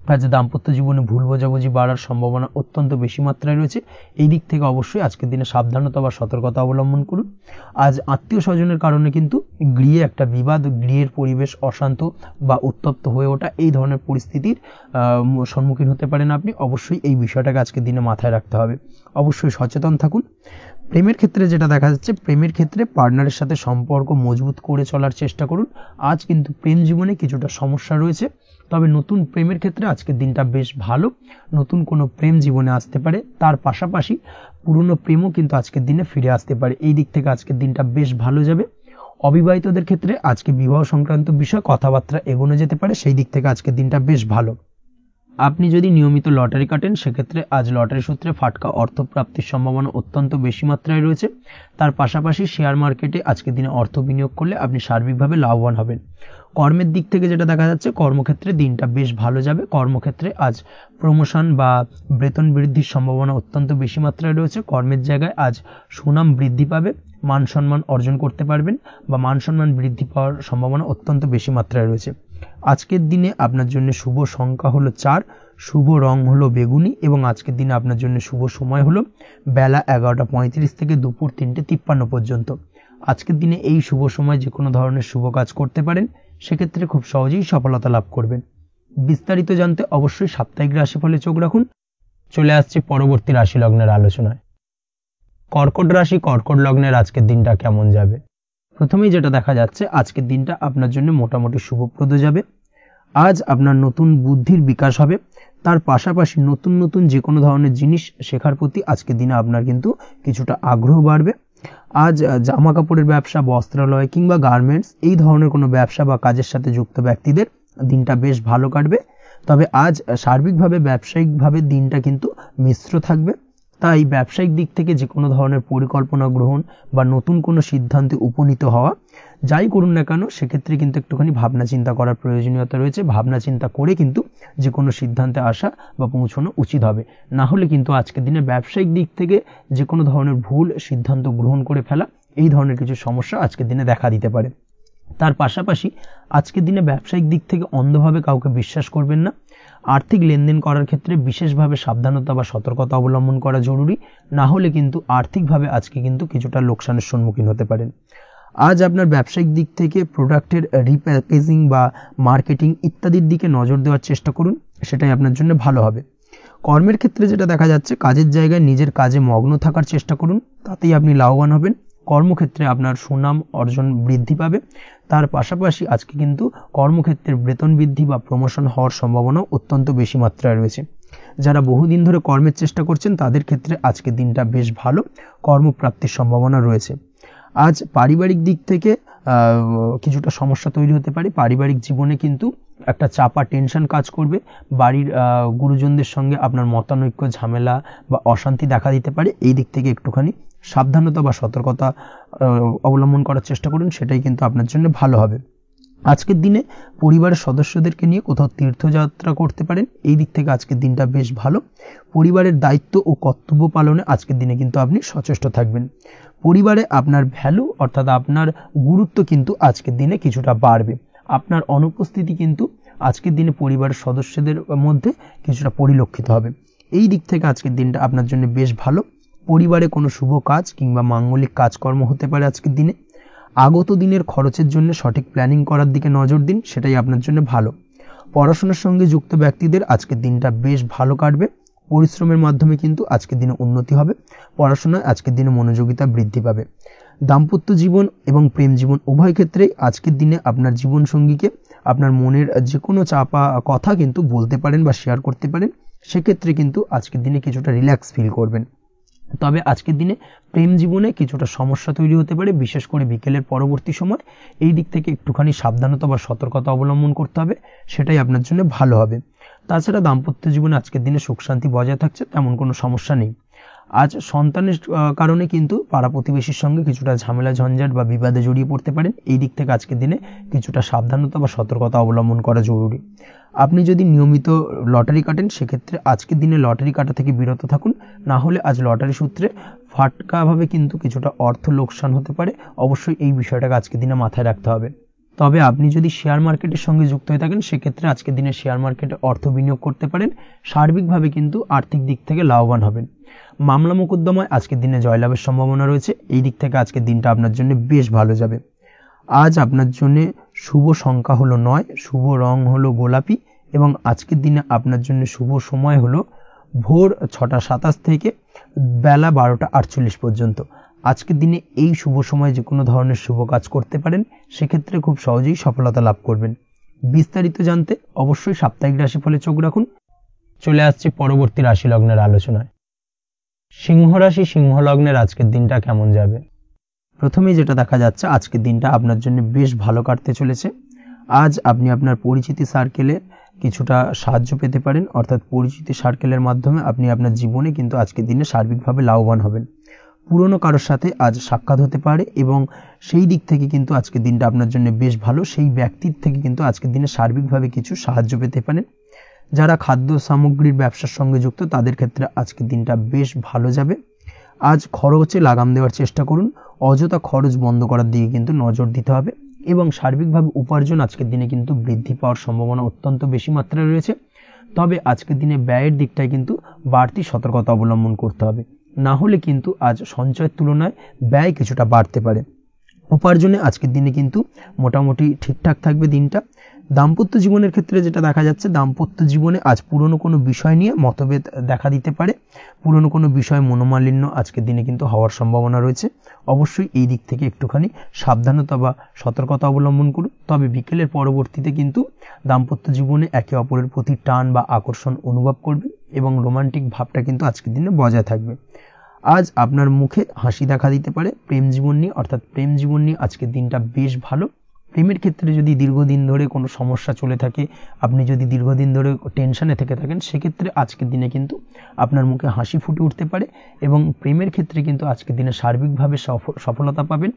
আজ দাম্পত্য জীবনে ভুল বোঝাবুঝি বাড়ার সম্ভাবনা অত্যন্ত বেশি মাত্রায় রয়েছে। এই দিক থেকে অবশ্যই আজকের দিনে সাবধানতা বা সতর্কতা অবলম্বন করুন। আজ আত্মীয় স্বজনের কারণে কিন্তু গৃহে একটা বিবাদ, গৃহের পরিবেশ অশান্ত বা উত্তপ্ত হয়ে ওঠা এই ধরনের পরিস্থিতির সম্মুখীন হতে পারেন আপনি। অবশ্যই এই বিষয়টাকে আজকের দিনে মাথায় রাখতে হবে। অবশ্যই সচেতন থাকুন। প্রেমের ক্ষেত্রে যেটা দেখা যাচ্ছে, প্রেমের ক্ষেত্রে পার্টনারের সাথে সম্পর্ক মজবুত করে চলার চেষ্টা করুন। আজ কিন্তু প্রেম জীবনে কিছুটা সমস্যা রয়েছে, তবে নতুন প্রেমের ক্ষেত্রে আজকের দিনটা বেশ ভালো। নতুন কোনো প্রেম জীবনে আসতে পারে, তার পাশাপাশি পুরনো প্রেমও কিন্তু আজকের দিনে ফিরে আসতে পারে। এই দিক থেকে আজকের দিনটা বেশ ভালো যাবে। অবিবাহিতদের ক্ষেত্রে আজকে বিবাহ সংক্রান্ত বিষয় কথাবার্তা এগোনো যেতে পারে, সেই দিক থেকে আজকের দিনটা বেশ ভালো। আপনি যদি নিয়মিত লটারি কাটেন, সেক্ষেত্রে আজ লটারি সূত্রে ফাটকা অর্থপ্রাপ্তির সম্ভাবনা অত্যন্ত বেশি মাত্রায় রয়েছে। তার পাশাপাশি শেয়ার মার্কেটে আজকের দিনে অর্থ বিনিয়োগ করলে আপনি সার্বিকভাবে লাভবান হবেন। কর্মের দিক থেকে যেটা দেখা যাচ্ছে, কর্মক্ষেত্রে দিনটা বেশ ভালো যাবে। কর্মক্ষেত্রে আজ প্রমোশন বা বেতন বৃদ্ধির সম্ভাবনা অত্যন্ত বেশি মাত্রায় রয়েছে। কর্মের জায়গায় আজ সুনাম বৃদ্ধি পাবে, মান সম্মান অর্জন করতে পারবেন বা মান সম্মান বৃদ্ধি পাওয়ার সম্ভাবনা অত্যন্ত বেশি মাত্রায় রয়েছে। আজকের দিনে আপনার জন্য শুভ সংখ্যা হলো 4, শুভ রং হলো বেগুনি এবং আজকের দিনে আপনার জন্য শুভ সময় হলো বেলা 11:35 থেকে দুপুর 3:53 পর্যন্ত। আজকের দিনে এই শুভ সময় যে কোনো ধরনের শুভ কাজ করতে পারেন, সেক্ষেত্রে খুব সহজেই সফলতা লাভ করবেন। বিস্তারিত জানতে অবশ্যই সাপ্তাহিক রাশিফলে চোখ রাখুন। চলে আসছে পরবর্তী রাশি লগ্নের আলোচনায়। কর্কট রাশি, কর্কট লগ্নের আজকের দিনটা কেমন যাবে? প্রথমেই যেটা দেখা যাচ্ছে, আজকের দিনটা আপনার জন্য মোটামুটি শুভপ্রদ যাবে। আজ আপনার নতুন বুদ্ধির বিকাশ হবে। তার পাশাপাশি নতুন নতুন যে কোনো ধরনের জিনিস শেখার প্রতি আজকের দিনে আপনার কিন্তু কিছুটা আগ্রহ বাড়বে। আজ জামা কাপড়ের ব্যবসা, বস্ত্রালয় কিংবা গার্মেন্টস এই ধরনের কোনো ব্যবসা বা কাজের সাথে যুক্ত ব্যক্তিদের দিনটা বেশ ভালো কাটবে। তবে আজ সার্বিকভাবে ব্যবসায়িকভাবে দিনটা কিন্তু মিশ্র থাকবে। তাই ব্যবসায়িক দিক থেকে যে কোনো ধরনের পরিকল্পনা গ্রহণ বা নতুন কোনো সিদ্ধান্তে উপনীত হওয়া, যাই করুন না কেন সেক্ষেত্রে কিন্তু একটুখানি ভাবনা চিন্তা করার প্রয়োজনীয়তা রয়েছে। ভাবনা চিন্তা করে কিন্তু যে কোনো সিদ্ধান্তে আসা বা পৌঁছানো উচিত হবে, না হলে কিন্তু আজকের দিনে ব্যবসায়িক দিক থেকে যে কোনো ধরনের ভুল সিদ্ধান্ত গ্রহণ করে ফেলা, এই ধরনের কিছু সমস্যা আজকের দিনে দেখা দিতে পারে। তার পাশাপাশি আজকের দিনে ব্যবসায়িক দিক থেকে অন্ধভাবে কাউকে বিশ্বাস করবেন না। আর্থিক লেনদেন করার ক্ষেত্রে বিশেষভাবে সাবধানতা বা সতর্কতা অবলম্বন করা জরুরি, না হলে কিন্তু আর্থিকভাবে আজকে কিন্তু কিছুটা লোকসানের সম্মুখীন হতে পারেন। আজ আপনার ব্যবসায়িক দিক থেকে প্রোডাক্টের রিপ্যাকেজিং বা মার্কেটিং ইত্যাদির দিকে নজর দেওয়ার চেষ্টা করুন, সেটাই আপনার জন্য ভালো হবে। কর্মের ক্ষেত্রে যেটা দেখা যাচ্ছে, কাজের জায়গায় নিজের কাজে মগ্ন থাকার চেষ্টা করুন, তাতেই আপনি লাভবান হবেন। কর্মক্ষেত্রে আপনার সুনাম অর্জন বৃদ্ধি পাবে। তার পাশাপাশি আজকে কিন্তু কর্মক্ষেত্রের বেতন বৃদ্ধি বা প্রমোশন হওয়ার সম্ভাবনা অত্যন্ত বেশি মাত্রায় রয়েছে। যারা বহুদিন ধরে কর্মের চেষ্টা করছেন তাদের ক্ষেত্রে আজকের দিনটা বেশ ভালো, কর্মপ্রাপ্তির সম্ভাবনা রয়েছে। আজ পারিবারিক দিক থেকে কিছুটা সমস্যা তৈরি হতে পারে। পারিবারিক জীবনে কিন্তু একটা চাপা টেনশন কাজ করবে। বাড়ির গুরুজনদের সঙ্গে আপনার মতানৈক্য, ঝামেলা বা অশান্তি দেখা দিতে পারে। এই দিক থেকে একটুখানি সাবধানতা বা সতর্কতা অবলম্বন করার চেষ্টা করুন, সেটাই কিন্তু আপনার জন্য ভালো হবে। আজকের দিনে পরিবারের সদস্যদেরকে নিয়ে কোথাও তীর্থযাত্রা করতে পারেন, এই দিক থেকে আজকের দিনটা বেশ ভালো। পরিবারের দায়িত্ব ও কর্তব্য পালনে আজকের দিনে কিন্তু আপনি সচেষ্ট থাকবেন। পরিবারে আপনার ভ্যালু অর্থাৎ আপনার গুরুত্ব কিন্তু আজকের দিনে কিছুটা বাড়বে। আপনার অনুপস্থিতি কিন্তু আজকের দিনে পরিবারের সদস্যদের মধ্যে কিছুটা পরিলক্ষিত হবে। এই দিক থেকে আজকের দিনটা আপনার জন্য বেশ ভালো। পরিবারে কোনো শুভ কাজ কিংবা মাঙ্গলিক কাজকর্ম হতে পারে আজকের দিনে। আগত দিনের খরচের জন্য সঠিক প্ল্যানিং করার দিকে নজর দিন, সেটাই আপনার জন্য ভালো। পড়াশোনার সঙ্গে যুক্ত ব্যক্তিদের আজকের দিনটা বেশ ভালো কাটবে। পরিশ্রমের মাধ্যমে কিন্তু আজকের দিনে উন্নতি হবে। পড়াশোনায় আজকের দিনে মনোযোগিতা বৃদ্ধি পাবে। দাম্পত্য জীবন এবং প্রেম জীবন উভয় ক্ষেত্রেই আজকের দিনে আপনার জীবনসঙ্গীকে আপনার মনের যে কোনো চাপা কথা কিন্তু বলতে পারেন বা শেয়ার করতে পারেন। সেক্ষেত্রে কিন্তু আজকের দিনে কিছুটা রিল্যাক্স ফিল করবেন। তবে আজকের দিনে প্রেম জীবনে কিছুটা সমস্যা তৈরি হতে পারে, বিশেষ করে বিকেলের পরবর্তী সময়। এই দিক থেকে একটুখানি সাবধানতা বা সতর্কতা অবলম্বন করতে হবে, সেটাই আপনার জন্য ভালো হবে। তাছাড়া দাম্পত্য জীবনে আজকের দিনে সুখ শান্তি বজায় থাকছে, তেমন কোনো সমস্যা নেই। আজ সন্তানের কারণে কিন্তু পাড়া প্রতিবেশীর সঙ্গে কিছুটা ঝামেলা ঝঞ্ঝাট বা বিবাদে জড়িয়ে পড়তে পারেন। এই দিক থেকে আজকের দিনে কিছুটা সাবধানতা বা সতর্কতা অবলম্বন করা জরুরি। আপনি যদি নিয়মিত লটারি কাটেন সেক্ষেত্রে আজকের দিনে লটারি কাটা থেকে বিরত থাকুন, না হলে আজ লটারি সূত্রে ফাটকাভাবে কিন্তু কিছুটা অর্থ লোকসান হতে পারে। অবশ্যই এই বিষয়টাকে আজকের দিনে মাথায় রাখতে হবে। তবে আপনি যদি শেয়ার মার্কেটের সঙ্গে যুক্ত হয়ে থাকেন সেক্ষেত্রে আজকের দিনে শেয়ার মার্কেটে অর্থ বিনিয়োগ করতে পারেন। সার্বিকভাবে কিন্তু আর্থিক দিক থেকে লাভবান হবেন। মামলা মোকদ্দমায় আজকের দিনে জয়লাভের সম্ভাবনা রয়েছে। এই দিক থেকে আজকের দিনটা আপনার জন্য বেশ ভালো যাবে। আজ আপনার জন্য শুভ সংখ্যা হলো 9, শুভ রং হলো গোলাপি এবং আজকের দিনে আপনার জন্য শুভ সময় হলো ভোর 6টা 27 থেকে বেলা 12টা 48 পর্যন্ত। আজকের দিনে এই শুভ সময় যে কোনো ধরনের শুভ কাজ করতে পারেন, সেক্ষেত্রে খুব সহজেই সফলতা লাভ করবেন। বিস্তারিত জানতে অবশ্যই সাপ্তাহিক রাশিফলে চোখ রাখুন। চলে আসছে পরবর্তী রাশি লগ্নের আলোচনায়। সিংহ রাশি, সিংহ লগ্নের আজকের দিনটা কেমন যাবে? প্রথমেই যেটা দেখা যাচ্ছে, আজকের দিনটা আপনার জন্য বেশ ভালো কাটতে চলেছে। আজ আপনি আপনার পরিচিতি সার্কেলে কিছুটা সাহায্য পেতে পারেন, অর্থাৎ পরিচিতি সার্কেলের মাধ্যমে আপনি আপনার জীবনে কিন্তু আজকের দিনে সার্বিকভাবে লাভবান হবেন। পুরনো কারোর সাথে আজ সাক্ষাৎ হতে পারে এবং সেই দিক থেকে কিন্তু আজকের দিনটা আপনার জন্য বেশ ভালো। সেই ব্যক্তির থেকে কিন্তু আজকের দিনে সার্বিকভাবে কিছু সাহায্য পেতে পারেন। যারা খাদ্য সামগ্রীর ব্যবসার সঙ্গে যুক্ত তাদের ক্ষেত্রে আজকের দিনটা বেশ ভালো যাবে। আজ খরচে লাগাম দেওয়ার চেষ্টা করুন, অযথা খরচ বন্ধ করার দিকে কিন্তু নজর দিতে হবে এবং সার্বিকভাবে উপার্জন আজকের দিনে কিন্তু বৃদ্ধি পাওয়ার সম্ভাবনা অত্যন্ত বেশি মাত্রায় রয়েছে। তবে আজকের দিনে ব্যয়ের দিকটায় কিন্তু বাড়তি সতর্কতা অবলম্বন করতে হবে, না হলে কিন্তু আজ সঞ্চয়ের তুলনায় ব্যয় কিছুটা বাড়তে পারে। উপার্জনে আজকের দিনে কিন্তু মোটামুটি ঠিকঠাক থাকবে দিনটা। দাম্পত্য জীবনের ক্ষেত্রে যেটা দেখা যাচ্ছে, দাম্পত্য জীবনে আজ পুরনো কোনো বিষয় নিয়ে মতভেদ দেখা দিতে পারে। পুরনো কোনো বিষয় মনোমালিন্য আজকের দিনে কিন্তু হওয়ার সম্ভাবনা রয়েছে। অবশ্যই এই দিক থেকে একটুখানি সাবধানতা বা সতর্কতা অবলম্বন করুন। তবে বিকেলের পরবর্তীতে কিন্তু দাম্পত্য জীবনে একে অপরের প্রতি টান বা আকর্ষণ অনুভব করবে এবং রোমান্টিক ভাবটা কিন্তু আজকের দিনে বজায় থাকবে। আজ আপনার মুখে হাসি দেখা দিতে পারে। প্রেম জীবন নিয়ে অর্থাৎ প্রেম জীবন নিয়ে আজকের দিনটা বেশ ভালো। প্রেমের ক্ষেত্রে যদি দীর্ঘদিন ধরে কোনো সমস্যা চলে থাকে, আপনি যদি দীর্ঘদিন ধরে টেনশনে থেকে থাকেন, সেক্ষেত্রে আজকের দিনে কিন্তু আপনার মুখে হাসি ফুটে উঠতে পারে এবং প্রেমের ক্ষেত্রে কিন্তু আজকের দিনে সার্বিকভাবে সফলতা পাবেন।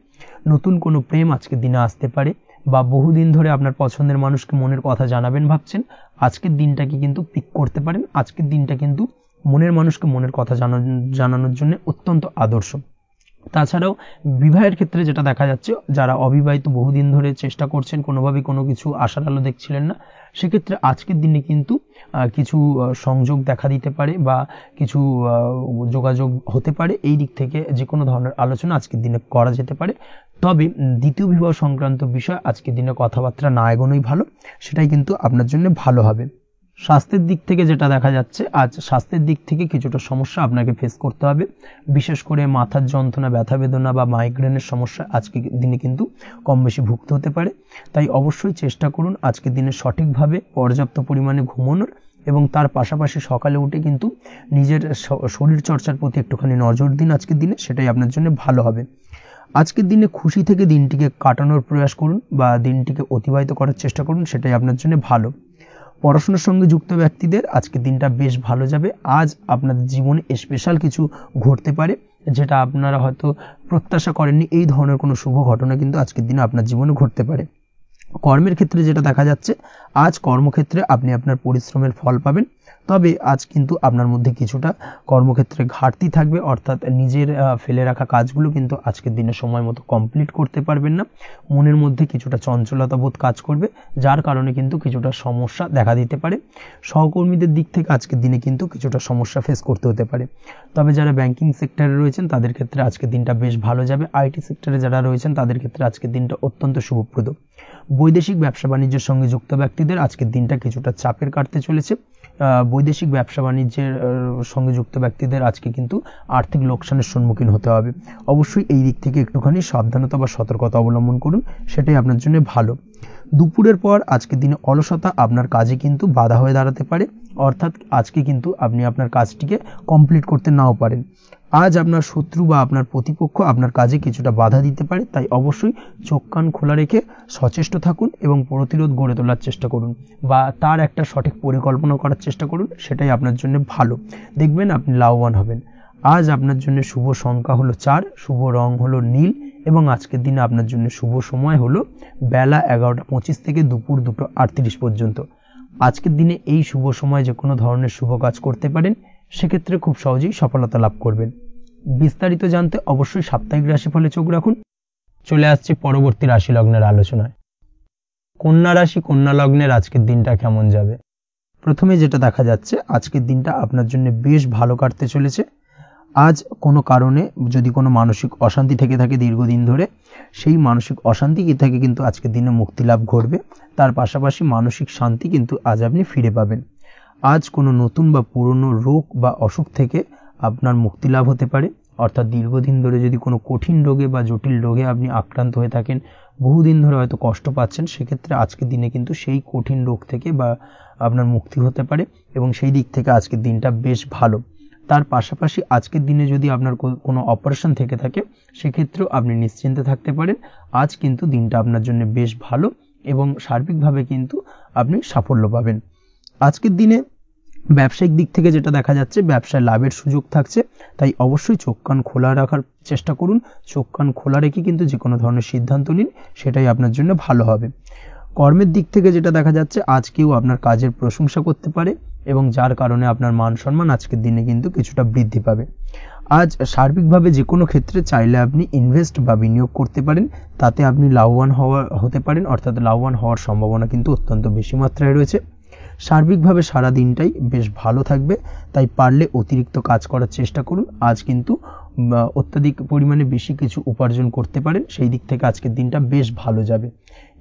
নতুন কোনো প্রেম আজকের দিনে আসতে পারে, বা বহুদিন ধরে আপনার পছন্দের মানুষকে মনের কথা জানাবেন ভাবছেন, আজকের দিনটাকে কিন্তু পিক করতে পারেন। আজকের দিনটা কিন্তু মনের মানুষকে মনের কথা জানানোর জন্য অত্যন্ত আদর্শ। তাছাড়াও বিবাহের ক্ষেত্রে যেটা দেখা যাচ্ছে, যারা অবিবাহিত বহুদিন ধরে চেষ্টা করছেন, কোনোভাবে কোনো কিছু আশার আলো দেখছিলেন না, সেক্ষেত্রে আজকের দিনে কিন্তু কিছু সংযোগ দেখা দিতে পারে বা কিছু যোগাযোগ হতে পারে। এই দিক থেকে যে কোনো ধরনের আলোচনা আজকের দিনে করা যেতে পারে। তবে দ্বিতীয় বিবাহ সংক্রান্ত বিষয় আজকের দিনে কথাবার্তা না এগোনোই ভালো, সেটাই কিন্তু আপনার জন্য ভালো হবে। স্বাস্থ্যের দিক থেকে যেটা দেখা যাচ্ছে, আজ স্বাস্থ্যের দিক থেকে কিছুটা সমস্যা আপনাকে ফেস করতে হবে। বিশেষ করে মাথার যন্ত্রণা, ব্যথা বেদনা বা মাইগ্রেনের সমস্যা আজকের দিনে কিন্তু কম বেশি ভুগতে হতে পারে। তাই অবশ্যই চেষ্টা করুন আজকের দিনে সঠিকভাবে পর্যাপ্ত পরিমাণে ঘুমানোর, এবং তার পাশাপাশি সকালে উঠে কিন্তু নিজের শরীর চর্চার প্রতি একটুখানি নজর দিন আজকের দিনে, সেটাই আপনার জন্য ভালো হবে। আজকের দিনে খুশি থেকে দিনটিকে কাটানোর প্রয়াস করুন বা দিনটিকে অতিবাহিত করার চেষ্টা করুন, সেটাই আপনার জন্য ভালো। পড়াশোনার সঙ্গে যুক্ত ব্যক্তিদের আজকের দিনটা বেশ ভালো যাবে। আজ আপনাদের জীবনে স্পেশাল কিছু ঘটতে পারে, যেটা আপনারা হয়তো প্রত্যাশা করেননি। এই ধরনের কোনো শুভ ঘটনা কিন্তু আজকের দিনে আপনার জীবনে ঘটতে পারে। কর্মের ক্ষেত্রে যেটা দেখা যাচ্ছে, আজ কর্মক্ষেত্রে আপনি আপনার পরিশ্রমের ফল পাবেন। তবে আজ কিন্তু আপনার মধ্যে কিছুটা কর্মক্ষেত্রে ঘাটতি থাকবে, অর্থাৎ নিজের ফেলে রাখা কাজগুলো কিন্তু আজকের দিনে সময় মতো কমপ্লিট করতে পারবেন না। মনের মধ্যে কিছুটা চঞ্চলতা বোধ কাজ করবে, যার কারণে কিন্তু কিছুটা সমস্যা দেখা দিতে পারে। সহকর্মীদের দিক থেকে আজকের দিনে কিন্তু কিছুটা সমস্যা ফেস করতে হতে পারে। তবে যারা ব্যাংকিং সেক্টরে রয়েছেন তাদের ক্ষেত্রে আজকের দিনটা বেশ ভালো যাবে। আইটি সেক্টরে যারা রয়েছেন তাদের ক্ষেত্রে আজকের দিনটা অত্যন্ত শুভপ্রদ। বৈদেশিক ব্যবসা বাণিজ্যের সঙ্গে যুক্ত ব্যক্তিদের আজকের দিনটা কিছুটা চাপের কাটতে চলেছে। বৈদেশিক ব্যবসা বাণিজ্যের সঙ্গে যুক্ত ব্যক্তিদের আজকে কিন্তু আর্থিক লোকসানের সম্মুখীন হতে হবে। অবশ্যই এই দিক থেকে একটুখানি সাবধানতা বা সতর্কতা অবলম্বন করুন, সেটাই আপনার জন্য ভালো। দুপুরের পর আজকের দিনে অলসতা আপনার কাজে কিন্তু বাধা হয়ে দাঁড়াতে পারে, অর্থাৎ আজকে কিন্তু আপনি আপনার কাজটিকে কমপ্লিট করতে নাও পারেন। আজ আপনার শত্রু বা আপনার প্রতিপক্ষ আপনার কাজে কিছুটা বাধা দিতে পারে, তাই অবশ্যই চোখ কান খোলা রেখে সচেষ্ট থাকুন এবং প্রতিরোধ গড়ে তোলার চেষ্টা করুন বা তার একটা সঠিক পরিকল্পনা করার চেষ্টা করুন, সেটাই আপনার জন্য ভালো। দেখবেন আপনি লাভবান হবেন। আজ আপনার জন্য শুভ সংখ্যা হলো 4, শুভ রং হলো নীল, এবং আজকের দিনে আপনার জন্য শুভ সময় হলো বেলা 11:25 থেকে দুপুর 2:38 পর্যন্ত। আজকের দিনে এই শুভ সময় যে কোনো ধরনের শুভ কাজ করতে পারেন, সেক্ষেত্রে খুব সহজেই সফলতা লাভ করবেন। বিস্তারিত জানতে অবশ্যই সাপ্তাহিক রাশিফলে চোখ রাখুন। চলে আসছি পরবর্তী রাশি লগ্নের আলোচনায়। কন্যা রাশি, কন্যা লগ্নের আজকের দিনটা কেমন যাবে? প্রথমে যেটা দেখা যাচ্ছে, আজকের দিনটা আপনার জন্য বেশ ভালো কাটতে চলেছে। আজ কোনো কারণে যদি কোনো মানসিক অশান্তি থেকে থাকে দীর্ঘদিন ধরে, সেই মানসিক অশান্তি থেকে কিন্তু আজকের দিনে মুক্তি লাভ ঘটবে। তার পাশাপাশি মানসিক শান্তি কিন্তু আজ আপনি ফিরে পাবেন। আজ কোনো নতুন বা পুরনো রোগ বা অসুখ থেকে আপনার মুক্তি লাভ হতে পারে, অর্থাৎ দীর্ঘদিন ধরে যদি কোনো কঠিন রোগে বা জটিল রোগে আপনি আক্রান্ত হয়ে থাকেন, বহুদিন ধরে হয়তো কষ্ট পাচ্ছেন, সেক্ষেত্রে আজকের দিনে কিন্তু সেই কঠিন রোগ থেকে বা আপনার মুক্তি হতে পারে, এবং সেই দিক থেকে আজকের দিনটা বেশ ভালো। তার পাশাপাশি আজকের দিনে যদি আপনার কোনো অপারেশন থেকে থাকে, সেক্ষেত্রেও আপনি নিশ্চিন্তে থাকতে পারেন। আজ কিন্তু দিনটা আপনার জন্য বেশ ভালো এবং সার্বিকভাবে কিন্তু আপনি সাফল্য পাবেন। আজকের দিনে ব্যবসায়িক দিক থেকে যেটা দেখা যাচ্ছে, ব্যবসায় লাভের সুযোগ থাকছে, তাই অবশ্যই চোখ কান খোলা রাখার চেষ্টা করুন। চোখ কান খোলা রেখে কিন্তু যে কোনো ধরনের সিদ্ধান্ত নিন, সেটাই আপনার জন্য ভালো হবে। কর্মের দিক থেকে যেটা দেখা যাচ্ছে, আজ কেউ আপনার কাজের প্রশংসা করতে পারে এবং যার কারণে আপনার মান সম্মান আজকের দিনে কিন্তু কিছুটা বৃদ্ধি পাবে। আজ সার্বিকভাবে যে কোনো ক্ষেত্রে চাইলে আপনি ইনভেস্ট বা বিনিয়োগ করতে পারেন, তাতে আপনি লাভবান হতে পারেন, অর্থাৎ লাভবান হওয়ার সম্ভাবনা কিন্তু অত্যন্ত বেশি মাত্রায় রয়েছে। সার্বিকভাবে সারা দিনটাই বেশ ভালো থাকবে, তাই পারলে অতিরিক্ত কাজ করার চেষ্টা করুন। আজ কিন্তু অত্যাধিক পরিমাণে বেশি কিছু উপার্জন করতে পারেন, সেই দিক থেকে আজকের দিনটা বেশ ভালো যাবে।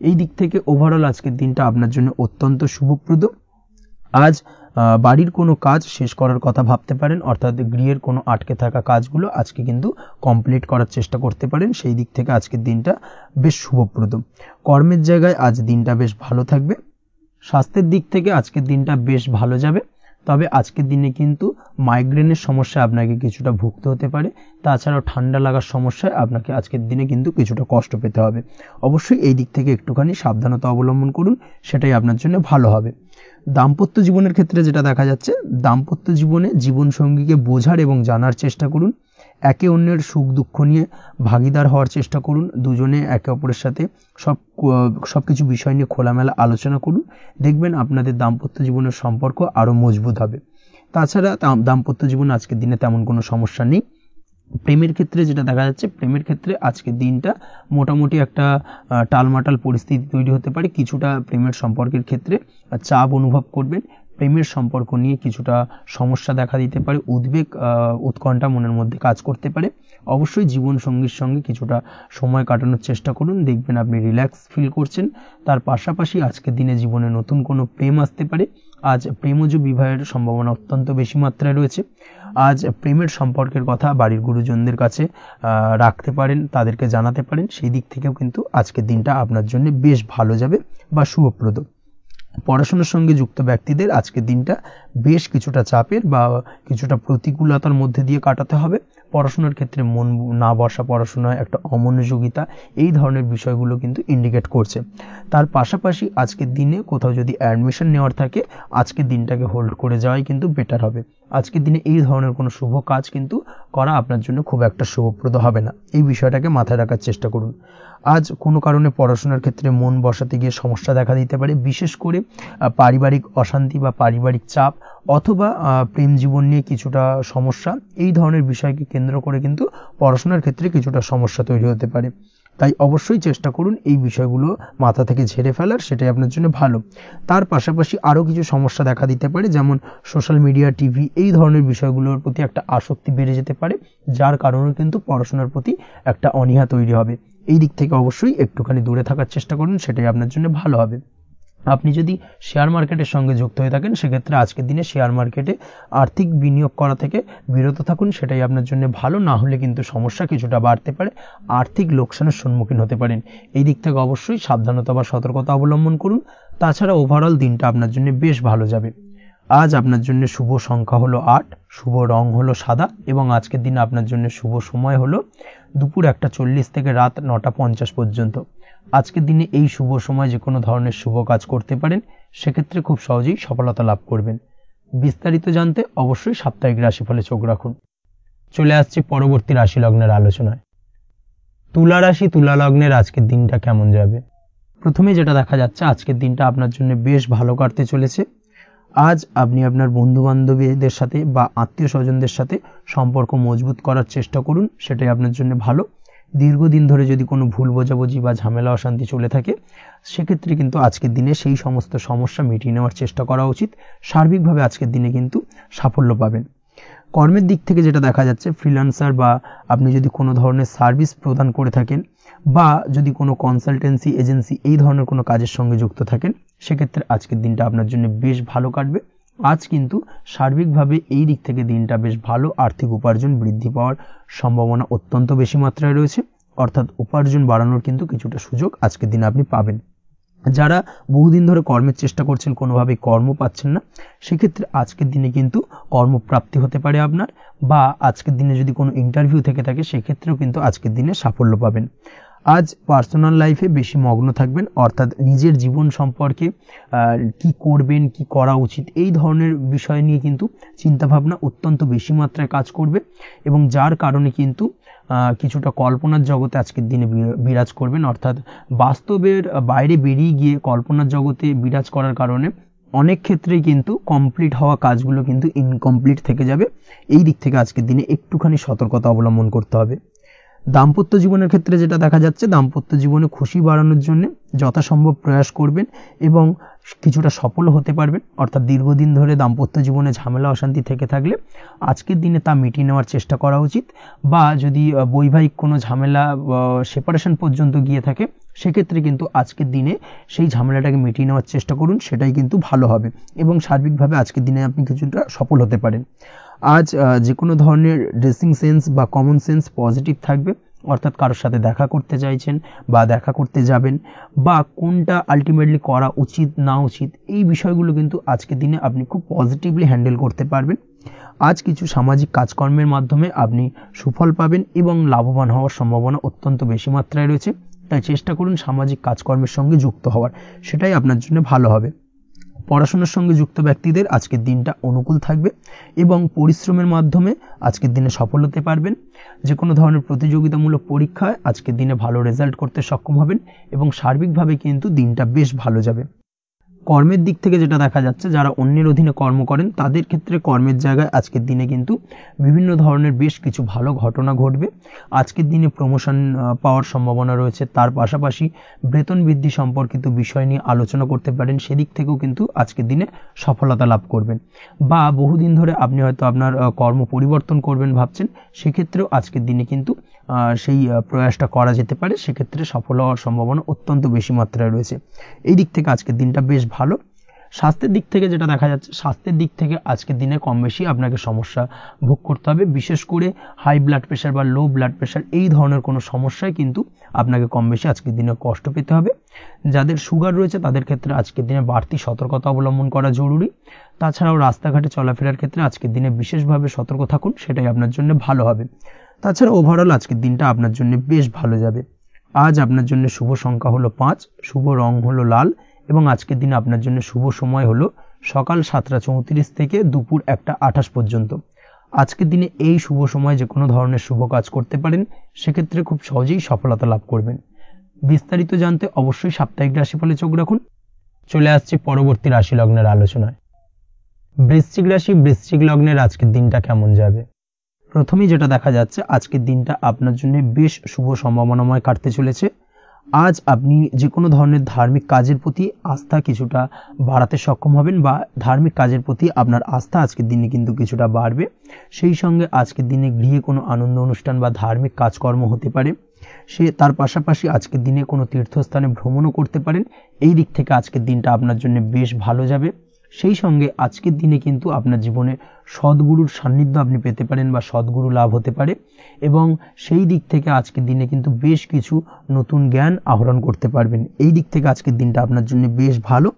এই দিক থেকে ওভারঅল আজকের দিনটা আপনার জন্য অত্যন্ত শুভপ্রদ। আজ বাড়ির কোনো কাজ শেষ করার কথা ভাবতে পারেন, অর্থাৎ গৃহের কোনো আটকে থাকা কাজগুলো আজকে কিন্তু কমপ্লিট করার চেষ্টা করতে পারেন, সেই দিক থেকে আজকের দিনটা বেশ শুভপ্রদ। কর্মের জায়গায় আজ দিনটা বেশ ভালো থাকবে। স্বাস্থ্যের দিক থেকে আজকের দিনটা বেশ ভালো যাবে। তবে আজকের দিনে কিন্তু মাইগ্রেনের সমস্যায় আপনাকে কিছুটা ভুগতে হতে পারে। তাছাড়াও ঠান্ডা লাগার সমস্যায় আপনাকে আজকের দিনে কিন্তু কিছুটা কষ্ট পেতে হবে। অবশ্যই এই দিক থেকে একটুখানি সাবধানতা অবলম্বন করুন, সেটাই আপনার জন্য ভালো হবে। দাম্পত্য জীবনের ক্ষেত্রে যেটা দেখা যাচ্ছে, দাম্পত্য জীবনে জীবনসঙ্গীকে বোঝার এবং জানার চেষ্টা করুন। একে অন্যের সুখ দুঃখ নিয়ে ভাগিদার হওয়ার চেষ্টা করুন। দুজনে একে অপরের সাথে সবকিছু বিষয় নিয়ে খোলামেলা আলোচনা করুন। দেখবেন আপনাদের দাম্পত্য জীবনের সম্পর্ক আরো মজবুত হবে। তাছাড়া দাম্পত্য জীবনে আজকের দিনে তেমন কোনো সমস্যা নেই। প্রেমের ক্ষেত্রে যেটা দেখা যাচ্ছে, প্রেমের ক্ষেত্রে আজকের দিনটা মোটামুটি একটা টালমাটাল পরিস্থিতি তৈরি হতে পারে। কিছুটা প্রেমের সম্পর্কের ক্ষেত্রে চাপ অনুভব করবেন। প্রেমের সম্পর্ক নিয়ে কিছুটা সমস্যা দেখা দিতে পারে, উদ্বেগ উৎকণ্ঠা মনের মধ্যে কাজ করতে পারে। অবশ্যই জীবন সঙ্গীর সঙ্গে কিছুটা সময় কাটানোর চেষ্টা করুন, দেখবেন আপনি রিল্যাক্স ফিল করছেন। তার পাশাপাশি আজকের দিনে জীবনে নতুন কোনো প্রেম আসতে পারে। আজ প্রেমজ বিবাহের সম্ভাবনা অত্যন্ত বেশি মাত্রায় রয়েছে। আজ প্রেমের সম্পর্কের কথা বাড়ির গুরুজনদের কাছে রাখতে পারেন, তাদেরকে জানাতে পারেন। সেই দিক থেকেও কিন্তু আজকের দিনটা আপনার জন্য বেশ ভালো যাবে বা শুভপ্রদ। পড়াশোনার সঙ্গে যুক্ত ব্যক্তিদের আজকের দিনটা বেশ কিছুটা চাপের বা কিছুটা প্রতিকূলতার মধ্যে দিয়ে কাটাতে হবে। পড়াশোনার ক্ষেত্রে মন না বসা, পড়াশোনায় একটা অমনোযোগিতা, এই ধরনের বিষয়গুলো কিন্তু ইন্ডিকেট করছে। তার পাশাপাশি আজকের দিনে কোথাও যদি অ্যাডমিশন নেওয়ার থাকে, আজকের দিনটাকে হোল্ড করে যাওয়াই কিন্তু বেটার হবে। আজকের দিনে এই ধরনের কোনো শুভ কাজ কিন্তু করা আপনার জন্য খুব একটা শুভপ্রদ হবে না। এই বিষয়টাকে মাথায় রাখার চেষ্টা করুন। আজ কোনো কারণে পড়াশোনার ক্ষেত্রে মন বসাতে গিয়ে সমস্যা দেখা দিতে পারে, বিশেষ করে পারিবারিক অশান্তি বা পারিবারিক চাপ অথবা প্রেম জীবন নিয়ে কিছুটা সমস্যা, এই ধরনের বিষয়কে কেন্দ্র করে কিন্তু পড়াশোনার ক্ষেত্রে কিছুটা সমস্যা তৈরি হতে পারে। তাই অবশ্যই চেষ্টা করুন এই বিষয়গুলো মাথা থেকে ঝেড়ে ফেলার, সেটাই আপনার জন্য ভালো। তার পাশাপাশি আরও কিছু সমস্যা দেখা দিতে পারে, যেমন সোশ্যাল মিডিয়া, টিভি, এই ধরনের বিষয়গুলোর প্রতি একটা আসক্তি বেড়ে যেতে পারে, যার কারণে কিন্তু পড়াশোনার প্রতি একটা অনীহা তৈরি হবে। এই দিক থেকে অবশ্যই একটুখানি দূরে থাকার চেষ্টা করুন, সেটাই আপনার জন্য ভালো হবে। আপনি যদি শেয়ার মার্কেটের সঙ্গে যুক্ত হয়ে থাকেন, সেক্ষেত্রে আজকের দিনে শেয়ার মার্কেটে আর্থিক বিনিয়োগ করা থেকে বিরত থাকুন, সেটাই আপনার জন্য ভালো। না হলে কিন্তু সমস্যা কিছুটা বাড়তে পারে, আর্থিক লোকসানের সম্মুখীন হতে পারেন। এই দিক থেকে অবশ্যই সাবধানতা বা সতর্কতা অবলম্বন করুন। তাছাড়া ওভারঅল দিনটা আপনার জন্য বেশ ভালো যাবে। আজ আপনার জন্য শুভ সংখ্যা হলো 8, শুভ রং হলো সাদা এবং আজকের দিনে আপনার জন্য শুভ সময় হলো দুপুর 1:40 থেকে রাত 9:50 পর্যন্ত। আজকের দিনে এই শুভ সময় যে কোনো ধরনের শুভ কাজ করতে পারেন, সেক্ষেত্রে খুব সহজেই সফলতা লাভ করবেন। বিস্তারিত জানতে অবশ্যই সাপ্তাহিক রাশিফলে চোখ রাখুন। চলে আসছি পরবর্তী রাশি লগ্নের আলোচনায়। তুলা রাশি, তুলা লগ্নের আজকের দিনটা কেমন যাবে? প্রথমে যেটা দেখা যাচ্ছে, আজকের দিনটা আপনার জন্য বেশ ভালো কাটতে চলেছে। আজ আপনি আপনার বন্ধু বান্ধবীদের সাথে বা আত্মীয় স্বজনদের সাথে সম্পর্ক মজবুত করার চেষ্টা করুন, সেটাই আপনার জন্য ভালো। দীর্ঘদিন ধরে যদি কোনো ভুল বোঝাবুঝি বা ঝামেলা অশান্তি চলে থাকে, সেক্ষেত্রে কিন্তু আজকের দিনে সেই সমস্ত সমস্যা মিটিয়ে নেওয়ার চেষ্টা করা উচিত। সার্বিকভাবে আজকের দিনে কিন্তু সাফল্য পাবেন। কর্মের দিক থেকে যেটা দেখা যাচ্ছে, ফ্রিল্যান্সার বা আপনি যদি কোনো ধরনের সার্ভিস প্রদান করে থাকেন বা যদি কোনো কনসালটেন্সি এজেন্সি এই ধরনের কোনো কাজের সঙ্গে যুক্ত থাকেন, সেক্ষেত্রে আজকের দিনটা আপনার জন্য বেশ ভালো কাটবে। আজ কিন্তু সার্বিকভাবে এই দিক থেকে দিনটা বেশ ভালো, আর্থিক উপার্জন বৃদ্ধি পাওয়ার সম্ভাবনা অত্যন্ত বেশি মাত্রায় রয়েছে। অর্থাৎ উপার্জন বাড়ানোর কিন্তু কিছুটা সুযোগ আজকের দিনে আপনি পাবেন। যারা বহুদিন ধরে কর্মের চেষ্টা করছেন, কোনোভাবেই কর্ম পাচ্ছেন না, সেক্ষেত্রে আজকের দিনে কিন্তু কর্মপ্রাপ্তি হতে পারে আপনার, বা আজকের দিনে যদি কোনো ইন্টারভিউ থেকে থাকে, সেক্ষেত্রেও কিন্তু আজকের দিনে সাফল্য পাবেন। আজ পার্সোনাল লাইফে বেশি মগ্ন থাকবেন, অর্থাৎ নিজের জীবন সম্পর্কে কি করবেন, কি করা উচিত, এই ধরনের বিষয় নিয়ে কিন্তু চিন্তাভাবনা অত্যন্ত বেশি মাত্রায় কাজ করবে এবং যার কারণে কিন্তু কিছুটা কল্পনার জগতে আজকের দিনে বিরাজ করবেন। অর্থাৎ বাস্তবের বাইরে বেরিয়ে গিয়ে কল্পনার জগতে বিরাজ করার কারণে অনেক ক্ষেত্রেই কিন্তু কমপ্লিট হওয়া কাজগুলো কিন্তু ইনকমপ্লিট থেকে যাবে। এই দিক থেকে আজকের দিনে একটুখানি সতর্কতা অবলম্বন করতে হবে। দাম্পত্য জীবনের ক্ষেত্রে যেটা দেখা যাচ্ছে, দাম্পত্য জীবনে খুশি বাড়ানোর জন্য যথাসম্ভব প্রয়াস করবেন এবং কিছুটা সফল হতে পারবেন। অর্থাৎ দীর্ঘদিন ধরে দাম্পত্য জীবনে ঝামেলা অশান্তি থেকে থাকলে আজকের দিনে তা মিটিয়ে নেওয়ার চেষ্টা করা উচিত, বা যদি বৈবাহিক কোনো ঝামেলা সেপারেশন পর্যন্ত গিয়ে থাকে, সেক্ষেত্রে কিন্তু আজকের দিনে সেই ঝামেলাটাকে মিটিয়ে নেওয়ার চেষ্টা করুন, সেটাই কিন্তু ভালো হবে এবং সার্বিকভাবে আজকের দিনে আপনি কিছুটা সফল হতে পারেন। আজ যে কোনো ধরনের ড্রেসিং সেন্স বা কমন সেন্স পজিটিভ থাকবে অর্থাৎ কারোর সাথে দেখা করতে চাইছেন বা দেখা করতে যাবেন, বা কোনটা আলটিমেটলি করা উচিত না উচিত, এই বিষয়গুলো কিন্তু আজকের দিনে আপনি খুব পজিটিভলি হ্যান্ডেল করতে পারবেন। আজ কিছু সামাজিক কাজকর্মের মাধ্যমে আপনি সুফল পাবেন এবং লাভবান হওয়ার সম্ভাবনা অত্যন্ত বেশি মাত্রায় রয়েছে। তাই চেষ্টা করুন সামাজিক কাজকর্মের সঙ্গে যুক্ত হওয়ার, সেটাই আপনার জন্য ভালো হবে। পড়াশোনার সঙ্গে যুক্ত ব্যক্তিদের আজকের দিনটা অনুকূল থাকবে এবং পরিশ্রমের মাধ্যমে আজকের দিনে সফল হতে পারবেন। যে কোনো ধরনের প্রতিযোগিতামূলক পরীক্ষায় আজকের দিনে ভালো রেজাল্ট করতে সক্ষম হবেন এবং সার্বিকভাবে কিন্তু দিনটা বেশ ভালো যাবে। কর্মের দিক থেকে যেটা দেখা যাচ্ছে, যারা অন্যের অধীনে কর্ম করেন তাদের ক্ষেত্রে কর্মের জায়গায় আজকের দিনে কিন্তু বিভিন্ন ধরনের বেশ কিছু ভালো ঘটনা ঘটবে। আজকের দিনে প্রমোশন পাওয়ার সম্ভাবনা রয়েছে, তার পাশাপাশি বেতন বৃদ্ধি সম্পর্কিত বিষয় নিয়ে আলোচনা করতে পারেন, সেদিক থেকেও কিন্তু আজকের দিনে সফলতা লাভ করবেন। বা বহুদিন ধরে আপনি হয়তো আপনার কর্ম পরিবর্তন করবেন ভাবছেন, সেক্ষেত্রেও আজকের দিনে কিন্তু সেই প্রয়াসটা করা যেতে পারে, সেক্ষেত্রে সফল হওয়ার সম্ভাবনা অত্যন্ত বেশি মাত্রায় রয়েছে। এই দিক থেকে আজকের দিনটা বেশ ভালো। স্বাস্থ্যের দিক থেকে যেটা দেখা যাচ্ছে, স্বাস্থ্যের দিক থেকে আজকের দিনে কম বেশি আপনাকে সমস্যা ভোগ করতে হবে। বিশেষ করে হাই ব্লাড প্রেশার বা লো ব্লাড প্রেশার এই ধরনের কোনো সমস্যায় কিন্তু আপনাকে কম বেশি আজকের দিনে কষ্ট পেতে হবে। যাদের সুগার রয়েছে তাদের ক্ষেত্রে আজকের দিনে বাড়তি সতর্কতা অবলম্বন করা জরুরি। তাছাড়াও রাস্তাঘাটে চলাফেরার ক্ষেত্রে আজকের দিনে বিশেষভাবে সতর্ক থাকুন, সেটাই আপনার জন্য ভালো হবে। তাছাড়া ওভারঅল আজকের দিনটা আপনার জন্য বেশ ভালো যাবে। আজ আপনার জন্য শুভ সংখ্যা হলো 5, শুভ রং হলো লাল এবং আজকের দিনে আপনার জন্য শুভ সময় হলো সকাল 7:34 থেকে দুপুর 1:28 পর্যন্ত। আজকের দিনে এই শুভ সময় যে কোনো ধরনের শুভ কাজ করতে পারেন, সেক্ষেত্রে খুব সহজেই সফলতা লাভ করবেন। বিস্তারিত জানতে অবশ্যই সাপ্তাহিক রাশিফলে চোখ রাখুন। চলে আসছে পরবর্তী রাশি লগ্নের আলোচনায়। বৃশ্চিক রাশি, বৃশ্চিক লগ্নের আজকের দিনটা কেমন যাবে? প্রথমেই যেটা দেখা যাচ্ছে, আজকের দিনটা আপনার জন্য বেশ শুভ সম্ভাবনাময় কাটতে চলেছে। আজ আপনি যে কোনো ধরনের ধার্মিক কাজের প্রতি আস্থা কিছুটা বাড়াতে সক্ষম হবেন বা ধার্মিক কাজের প্রতি আপনার আস্থা আজকের দিনে কিন্তু কিছুটা বাড়বে। সেই সঙ্গে আজকের দিনে গৃহে কোনো আনন্দ অনুষ্ঠান বা ধার্মিক কাজকর্ম হতে পারে। তার পাশাপাশি আজকের দিনে কোনো তীর্থস্থানে ভ্রমণও করতে পারেন। এই দিক থেকে আজকের দিনটা আপনার জন্য বেশ ভালো যাবে। সেই সঙ্গে আজকের দিনে কিন্তু আপনার জীবনে সদ্গুরুর সান্নিধ্য আপনি পেতে পারেন বা সদ্গুরু লাভ হতে পারে এবং সেই দিক থেকে আজকের দিনে কিন্তু বেশ কিছু নতুন জ্ঞান আহরণ করতে পারবেন। এই দিক থেকে আজকের দিনটা আপনার জন্য বেশ ভালো।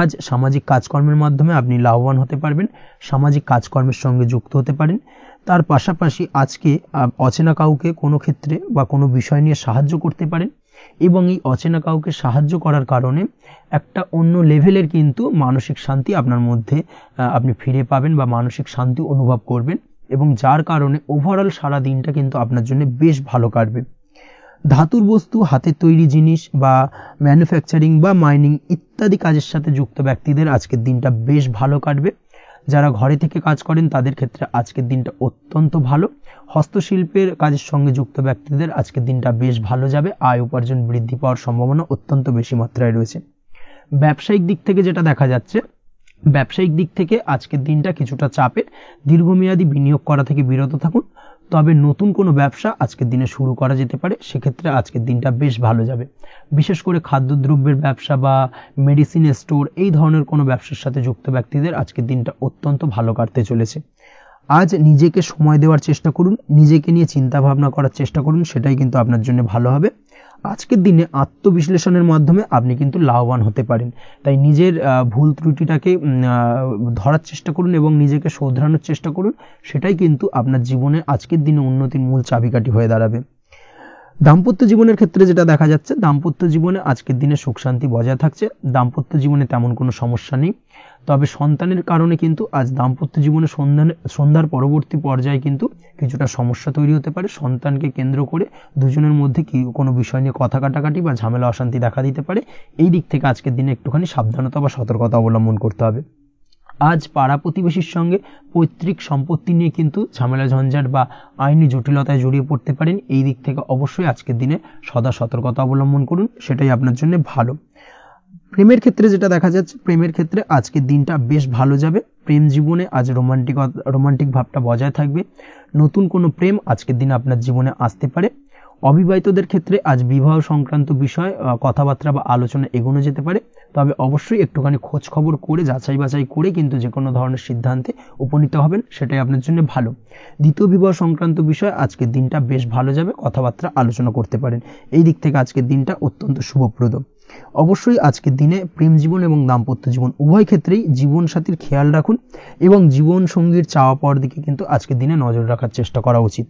আজ সামাজিক কাজকর্মের মাধ্যমে আপনি লাভবান হতে পারবেন, সামাজিক কাজকর্মের সঙ্গে যুক্ত হতে পারেন। তার পাশাপাশি আজকে অচেনা কাউকে কোনো ক্ষেত্রে বা কোনো বিষয় নিয়ে সাহায্য করতে পারেন এবং এই অচেনা কাউকে সাহায্য করার কারণে একটা অন্য লেভেলের কিন্তু মানসিক শান্তি আপনার মধ্যে আপনি ফিরে পাবেন বা মানসিক শান্তি অনুভব করবেন এবং যার কারণে ওভারঅল সারা দিনটা কিন্তু আপনার জন্য বেশ ভালো কাটবে। ধাতুর বস্তু, হাতের তৈরি জিনিস বা ম্যানুফ্যাকচারিং বা মাইনিং ইত্যাদি কাজের সাথে যুক্ত ব্যক্তিদের আজকের দিনটা বেশ ভালো কাটবে। যারা ঘরে থেকে কাজ করেন তাদের ক্ষেত্রে আজকের দিনটা অত্যন্ত ভালো। হস্তশিল্পের কাজের সঙ্গে যুক্ত ব্যক্তিদের আজকের দিনটা বেশ ভালো যাবে। আয় উপার্জন বৃদ্ধি পাওয়ার সম্ভাবনা অত্যন্ত বেশি মাত্রায় রয়েছে। ব্যবসায়িক দিক থেকে যেটা দেখা যাচ্ছে, ব্যবসায়িক দিক থেকে আজকের দিনটা কিছুটা চাপের। দীর্ঘমেয়াদী বিনিয়োগ করা থেকে বিরত থাকুন, তবে নতুন কোনো ব্যবসা আজকের দিনে শুরু করা যেতে পারে, সেক্ষেত্রে আজকের দিনটা বেশ ভালো যাবে। বিশেষ করে খাদ্যদ্রব্যের ব্যবসা বা মেডিসিন স্টোর এই ধরনের কোনো ব্যবসার সাথে যুক্ত ব্যক্তিদের আজকের দিনটা অত্যন্ত ভালো কাটতে চলেছে। আজ নিজেকে সময় দেওয়ার চেষ্টা করুন, নিজেকে নিয়ে চিন্তা ভাবনা করার চেষ্টা করুন, সেটাই কিন্তু আপনার জন্য ভালো হবে। আজকের দিনে আত্মবিশ্লেষণের মাধ্যমে আপনি কিন্তু লাভবান হতে পারেন। তাই নিজের ভুল ত্রুটিটাকে ধরার চেষ্টা করুন এবং নিজেকে শোধরানোর চেষ্টা করুন, সেটাই কিন্তু আপনার জীবনে আজকের দিনে উন্নতির মূল চাবিকাঠি হয়ে দাঁড়াবে। দাম্পত্য জীবনের ক্ষেত্রে যেটা দেখা যাচ্ছে, দাম্পত্য জীবনে আজকের দিনে সুখ শান্তি বজায় থাকছে। দাম্পত্য জীবনে তেমন কোনো সমস্যা নেই, তবে সন্তানের কারণে কিন্তু আজ দাম্পত্য জীবনে সন্ধ্যার পরবর্তী পর্যায়ে কিন্তু কিছুটা সমস্যা তৈরি হতে পারে। সন্তানকে কেন্দ্র করে দুজনের মধ্যে কি কোনো বিষয় নিয়ে কথা কাটাকাটি বা ঝামেলা অশান্তি দেখা দিতে পারে। এই দিক থেকে আজকের দিনে একটুখানি সাবধানতা বা সতর্কতা অবলম্বন করতে হবে। আজ পাড়া প্রতিবেশীর সঙ্গে পৈতৃক সম্পত্তি নিয়ে কিন্তু ঝামেলা ঝঞ্ঝাট বা আইনি জটিলতায় জড়িয়ে পড়তে পারেন। এই দিক থেকে অবশ্যই আজকের দিনে সদা সতর্কতা অবলম্বন করুন, সেটাই আপনার জন্য ভালো। প্রেমের ক্ষেত্রে যেটা দেখা যাচ্ছে, প্রেমের ক্ষেত্রে আজকের দিনটা বেশ ভালো যাবে। প্রেম জীবনে আজ রোমান্টিক ভাবটা বজায় থাকবে। নতুন কোনো প্রেম আজকের দিনে আপনার জীবনে আসতে পারে। অবিবাহিতদের ক্ষেত্রে আজ বিবাহ সংক্রান্ত বিষয় কথাবার্তা বা আলোচনা এগোনো যেতে পারে। তবে অবশ্যই একটুখানি খোঁজ খবর করে যাচাই বাছাই করে কিন্তু যে কোনো ধরনের সিদ্ধান্তে উপনীত হবেন, সেটাই আপনার জন্য ভালো। দ্বিতীয় বিবাহ সংক্রান্ত বিষয় আজকের দিনটা বেশ ভালো যাবে, কথাবার্তা আলোচনা করতে পারেন। এই দিক থেকে আজকের দিনটা অত্যন্ত শুভপ্রদ। অবশ্যই আজকের দিনে প্রেম জীবন এবং দাম্পত্য জীবন উভয় ক্ষেত্রেই জীবনসাথীর খেয়াল রাখুন এবং জীবন সঙ্গীর চাওয়া পাওয়ার দিকে কিন্তু আজকের দিনে নজর রাখার চেষ্টা করা উচিত।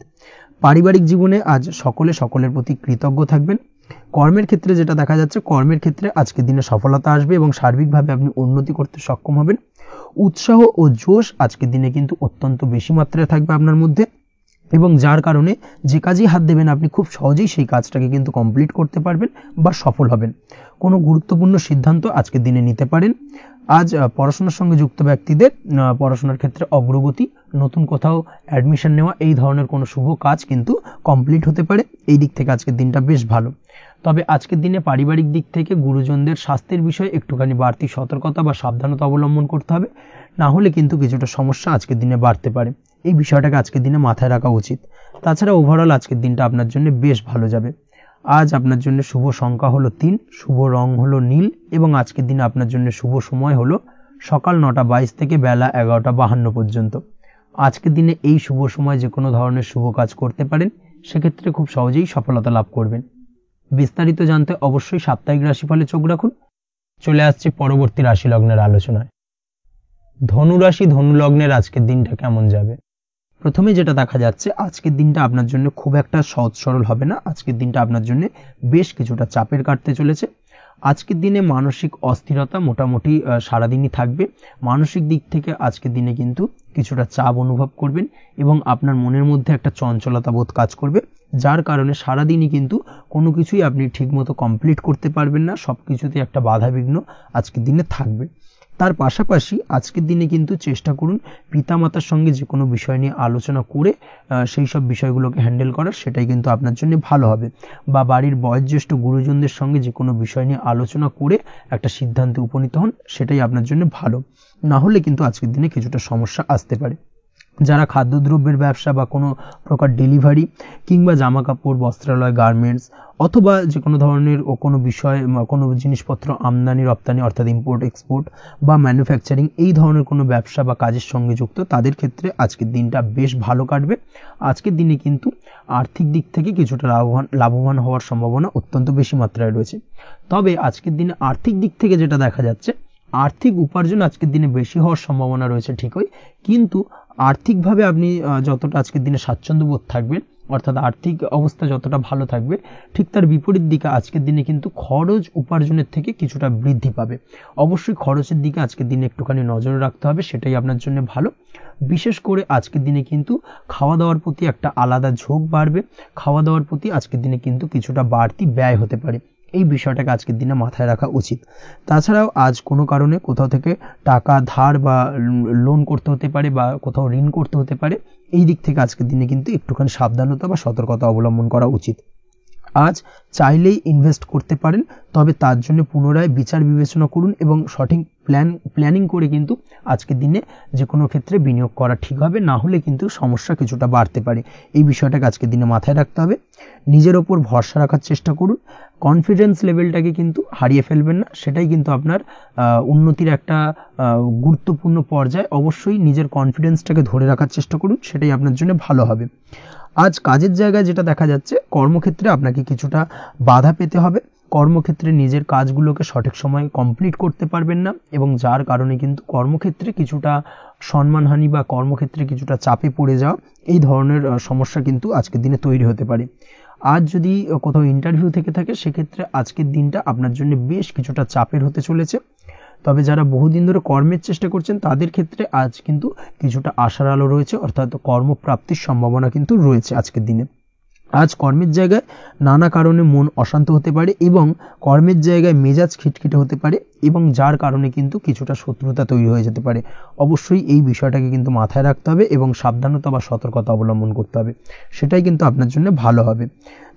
পারিবারিক জীবনে আজ সকলের প্রতি কৃতজ্ঞ থাকবেন। কর্মের ক্ষেত্রে যেটা দেখা যাচ্ছে, কর্মের ক্ষেত্রে আজকের দিনে সফলতা আসবে এবং সার্বিকভাবে আপনি উন্নতি করতে সক্ষম হবেন। উৎসাহ ও জোশ আজকের দিনে কিন্তু অত্যন্ত বেশি মাত্রায় থাকবে আপনার মধ্যে, এবং যার কারণে যে কাজেই হাত দেবেন আপনি খুব সহজেই সেই কাজটাকে কিন্তু কমপ্লিট করতে পারবেন বা সফল হবেন। কোনো গুরুত্বপূর্ণ সিদ্ধান্ত আজকের দিনে নিতে পারেন। আজ পড়াশোনার সঙ্গে যুক্ত ব্যক্তিদের পড়াশোনার ক্ষেত্রে অগ্রগতি, নতুন কোথাও অ্যাডমিশন নেওয়া, এই ধরনের কোনো শুভ কাজ কিন্তু কমপ্লিট হতে পারে। এই দিক থেকে আজকের দিনটা বেশ ভালো। তবে আজকের দিনে পারিবারিক দিক থেকে গুরুজনদের স্বাস্থ্যের বিষয়ে একটুখানি বাড়তি সতর্কতা বা সাবধানতা অবলম্বন করতে হবে, না হলে কিন্তু কিছুটা সমস্যা আজকের দিনে বাড়তে পারে। এই বিষয়টাকে আজকের দিনে মাথায় রাখা উচিত। তাছাড়া ওভারঅল আজকের দিনটা আপনার জন্য বেশ ভালো যাবে। আজ আপনার জন্য শুভ সংখ্যা হলো 3, শুভ রং হলো নীল, এবং আজকের দিনে আপনার জন্য শুভ সময় হলো সকাল 9:22 থেকে বেলা 11:52 পর্যন্ত। আজকের দিনে এই শুভ সময় যে কোনো ধরনের শুভ কাজ করতে পারেন, সেক্ষেত্রে খুব সহজেই সফলতা লাভ করবেন। বিস্তারিত জানতে অবশ্যই সাপ্তাহিক রাশিফলে চোখ রাখুন। চলে আসছে পরবর্তী রাশি লগ্নের আলোচনায়। ধনু রাশি ধনু লগ্নের আজকের দিনটা কেমন যাবে? প্রথমে যেটা দেখা যাচ্ছে, আজকের দিনটা আপনার জন্য খুব একটা সহজ সরল হবে না। আজকের দিনটা আপনার জন্য বেশ কিছুটা চাপের কাটতে চলেছে। আজকের দিনে মানসিক অস্থিরতা মোটামুটি সারাদিনই থাকবে। মানসিক দিক থেকে আজকের দিনে কিন্তু কিছুটা চাপ অনুভব করবেন এবং আপনার মনের মধ্যে একটা চঞ্চলতা বোধ কাজ করবে, যার কারণে সারাদিনই কিন্তু কোনো কিছুই আপনি ঠিকমতো কমপ্লিট করতে পারবেন না। সব কিছুতে একটা বাধা বিঘ্ন আজকের দিনে থাকবে। তার পাশাপাশি আজকের দিনে কিন্তু চেষ্টা করুন পিতামাতার সঙ্গে যে কোনো বিষয় নিয়ে আলোচনা করে সেই সব বিষয়গুলোকে হ্যান্ডেল করার, সেটাই কিন্তু আপনার জন্য ভালো হবে। বা বাড়ির বয়োজ্যেষ্ঠ গুরুজনদের সঙ্গে যে কোনো বিষয় নিয়ে আলোচনা করে একটা সিদ্ধান্তে উপনীত হন, সেটাই আপনার জন্য ভালো। না হলে কিন্তু আজকের দিনে কিছুটা সমস্যা আসতে পারে। যারা খাদ্যদ্রব্যের ব্যবসা বা কোনো প্রকার ডেলিভারি কিংবা জামা কাপড়, বস্ত্রালয়, গার্মেন্টস অথবা যে কোনো ধরনের কোনো বিষয়, কোনো জিনিসপত্র আমদানি রপ্তানি অর্থাৎ ইম্পোর্ট এক্সপোর্ট বা ম্যানুফ্যাকচারিং, এই ধরনের কোনো ব্যবসা বা কাজের সঙ্গে যুক্ত, তাদের ক্ষেত্রে আজকের দিনটা বেশ ভালো কাটবে। আজকের দিনে কিন্তু আর্থিক দিক থেকে কিছুটা লাভবান হওয়ার সম্ভাবনা অত্যন্ত বেশি মাত্রায় রয়েছে। তবে আজকের দিনে আর্থিক দিক থেকে যেটা দেখা যাচ্ছে, আর্থিক উপার্জন আজকের দিনে বেশি হওয়ার সম্ভাবনা রয়েছে ঠিকই, কিন্তু আর্থিকভাবে আপনি যতটা আজকের দিনে স্বাচ্ছন্দ্য বোধ থাকবেন, অর্থাৎ আর্থিক অবস্থা যতটা ভালো থাকবে, ঠিক তার বিপরীত দিকে আজকের দিনে কিন্তু খরচ উপার্জনের থেকে কিছুটা বৃদ্ধি পাবে। অবশ্যই খরচের দিকে আজকের দিনে একটুখানি নজর রাখতে হবে, সেটাই আপনার জন্য ভালো। বিশেষ করে আজকের দিনে কিন্তু খাওয়া দাওয়ার প্রতি একটা আলাদা ঝোঁক বাড়বে। খাওয়া দাওয়ার প্রতি আজকের দিনে কিন্তু কিছুটা বাড়তি ব্যয় হতে পারে। এই বিষয়টাকে আজকের দিনে মাথায় রাখা উচিত। তাছাড়াও আজ কোনো কারণে কোথাও থেকে টাকা ধার বা লোন করতে হতে পারে বা কোথাও ঋণ করতে হতে পারে। এই দিক থেকে আজকের দিনে কিন্তু একটুখানি সাবধানতা বা সতর্কতা অবলম্বন করা উচিত। আজ চাইলেই ইনভেস্ট করতে পারেন, তবে তার জন্য পুনরায় বিচার বিবেচনা করুন এবং সঠিক প্ল্যানিং করে কিন্তু আজকের দিনে যে কোনো ক্ষেত্রে বিনিয়োগ করা ঠিক হবে, না হলে কিন্তু সমস্যা কিছুটা বাড়তে পারে। এই বিষয়টাকে আজকের দিনে মাথায় রাখতে হবে। নিজের ওপর ভরসা রাখার চেষ্টা করুন, কনফিডেন্স লেভেলটাকে কিন্তু হারিয়ে ফেলবেন না, সেটাই কিন্তু আপনার উন্নতির একটা গুরুত্বপূর্ণ পর্যায়। অবশ্যই নিজের কনফিডেন্সটাকে ধরে রাখার চেষ্টা করুন, সেটাই আপনার জন্য ভালো হবে। আজ কাজের জায়গায় যেটা দেখা যাচ্ছে, কর্মক্ষেত্রে আপনাকে কিছুটা বাধা পেতে হবে। কর্মক্ষেত্রে নিজের কাজগুলোকে সঠিক সময়ে কমপ্লিট করতে পারবেন না, এবং যার কারণে কিন্তু কর্মক্ষেত্রে কিছুটা সম্মানহানি বা কর্মক্ষেত্রে কিছুটা চাপে পড়ে যাওয়া, এই ধরনের সমস্যা কিন্তু আজকের দিনে তৈরি হতে পারে। আজ যদি কোথাও ইন্টারভিউ থেকে থাকে, সেক্ষেত্রে আজকের দিনটা আপনার জন্য বেশ কিছুটা চাপের হতে চলেছে। তবে যারা বহুদিন ধরে কর্মের চেষ্টা করছেন, তাদের ক্ষেত্রে আজ কিন্তু কিছুটা আশার আলো রয়েছে, অর্থাৎ কর্মপ্রাপ্তির সম্ভাবনা কিন্তু রয়েছে আজকের দিনে। আজ কর্মের জায়গায় নানা কারণে মন অশান্ত হতে পারে এবং কর্মের জায়গায় মেজাজ খিটখিটে হতে পারে, এবং যার কারণে কিন্তু কিছুটা শত্রুতা তৈরি হয়ে যেতে পারে। অবশ্যই এই বিষয়টাকে কিন্তু মাথায় রাখতে হবে এবং সাবধানতা বা সতর্কতা অবলম্বন করতে হবে, সেটাই কিন্তু আপনার জন্য ভালো হবে।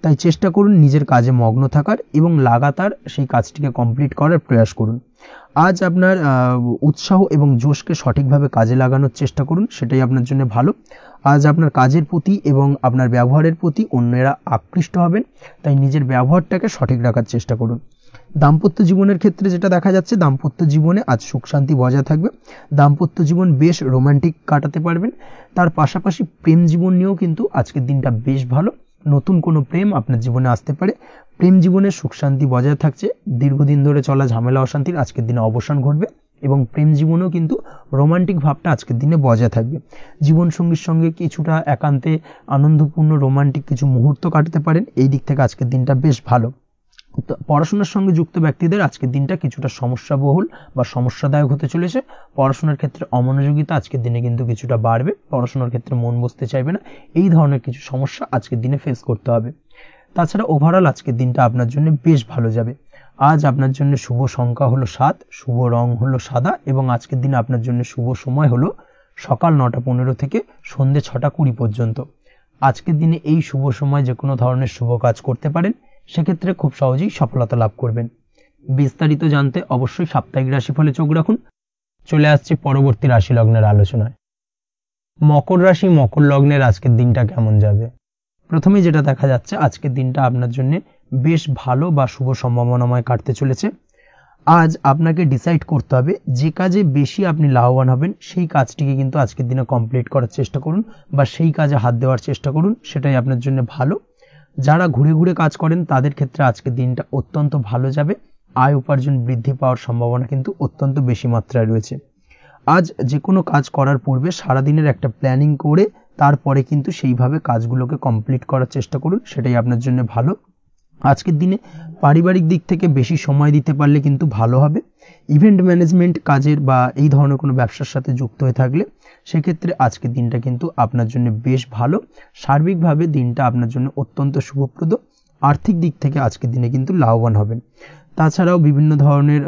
তাই চেষ্টা করুন নিজের কাজে মগ্ন থাকার এবং লাগাতার সেই কাজটিকে কমপ্লিট করার প্রয়াস করুন। আজ আপনার উৎসাহ এবং জোশকে সঠিকভাবে কাজে লাগানোর চেষ্টা করুন, সেটাই আপনার জন্য ভালো। আজ আপনার কাজের প্রতি এবং আপনার ব্যবহারের প্রতি অন্যেরা আকৃষ্ট হবেন, তাই নিজের ব্যবহারটাকে সঠিক রাখার চেষ্টা করুন। দাম্পত্য জীবনের ক্ষেত্রে যেটা দেখা যাচ্ছে, দাম্পত্য জীবনে আজ সুখ শান্তি বজায় থাকবে। দাম্পত্য জীবন বেশ রোমান্টিক কাটাতে পারবেন। তার পাশাপাশি প্রেম জীবন নিয়েও কিন্তু আজকের দিনটা বেশ ভালো। নতুন কোনো প্রেম আপনার জীবনে আসতে পারে। প্রেম জীবনে সুখ শান্তি বজায় থাকছে। দীর্ঘদিন ধরে চলা ঝামেলা অশান্তির আজকের দিনে অবসান ঘটবে এবং প্রেম জীবনেও কিন্তু রোমান্টিক ভাবটা আজকের দিনে বজায় থাকবে। জীবনসঙ্গীর সঙ্গে কিছুটা একান্তে আনন্দপূর্ণ রোমান্টিক কিছু মুহূর্ত কাটাতে পারেন। এই দিক থেকে আজকের দিনটা বেশ ভালো। পড়াশোনার সঙ্গে যুক্ত ব্যক্তিদের আজকের দিনটা কিছুটা সমস্যাবহুল বা সমস্যাদায়ক হতে চলেছে। পড়াশোনার ক্ষেত্রে অমনোযোগিতা আজকের দিনে কিন্তু কিছুটা বাড়বে। পড়াশোনার ক্ষেত্রে মন বসতে চাইবে না। এই ধরনের কিছু সমস্যা আজকের দিনে ফেস করতে হবে। তাছাড়া ওভারঅল আজকের দিনটা আপনার জন্য বেশ ভালো যাবে। আজ আপনার জন্য শুভ সংখ্যা হলো 7, শুভ রং হলো সাদা এবং আজকের দিনে আপনার জন্য শুভ সময় হলো সকাল 9:15 থেকে সন্ধ্যে 6:20 পর্যন্ত। আজকের দিনে এই শুভ সময় যে কোনো ধরনের শুভ কাজ করতে পারেন, সেক্ষেত্রে খুব সহজেই সফলতা লাভ করবেন। বিস্তারিত জানতে অবশ্যই সাপ্তাহিক রাশিফলে চোখ রাখুন। চলে আসছে পরবর্তী রাশি লগ্নের আলোচনায়। মকর রাশি, মকর লগ্নের আজকের দিনটা কেমন যাবে? প্রথমে যেটা দেখা যাচ্ছে, আজকের দিনটা আপনার জন্য বেশ ভালো বা শুভ সম্ভাবনাময় কাটতে চলেছে। আজ আপনাকে ডিসাইড করতে হবে যে কাজে বেশি আপনি লাভবান হবেন সেই কাজটিকে কিন্তু আজকের দিনে কমপ্লিট করার চেষ্টা করুন বা সেই কাজে হাত দেওয়ার চেষ্টা করুন, সেটাই আপনার জন্য ভালো। যারা ঘুরে ঘুরে কাজ করেন তাদের ক্ষেত্রে আজকের দিনটা অত্যন্ত ভালো যাবে। আয় উপার্জন বৃদ্ধি পাওয়ার সম্ভাবনা কিন্তু অত্যন্ত বেশি মাত্রায় রয়েছে। আজ যে কোনো কাজ করার পূর্বে সারাদিনের একটা প্ল্যানিং করে তারপরে কিন্তু সেইভাবে কাজগুলোকে কমপ্লিট করার চেষ্টা করুন, সেটাই আপনার জন্য ভালো। আজকের দিনে পারিবারিক দিক থেকে বেশি সময় দিতে পারলে কিন্তু ভালো হবে। ইভেন্ট ম্যানেজমেন্ট কাজের বা এই ধরনের কোনো ব্যবসার সাথে যুক্ত হয়ে থাকলে সেক্ষেত্রে আজকের দিনটা কিন্তু আপনার জন্য বেশ ভালো। সার্বিকভাবে দিনটা আপনার জন্য অত্যন্ত শুভপ্রদ। আর্থিক দিক থেকে আজকের দিনে কিন্তু লাভবান হবেন। তাছাড়াও বিভিন্ন ধরনের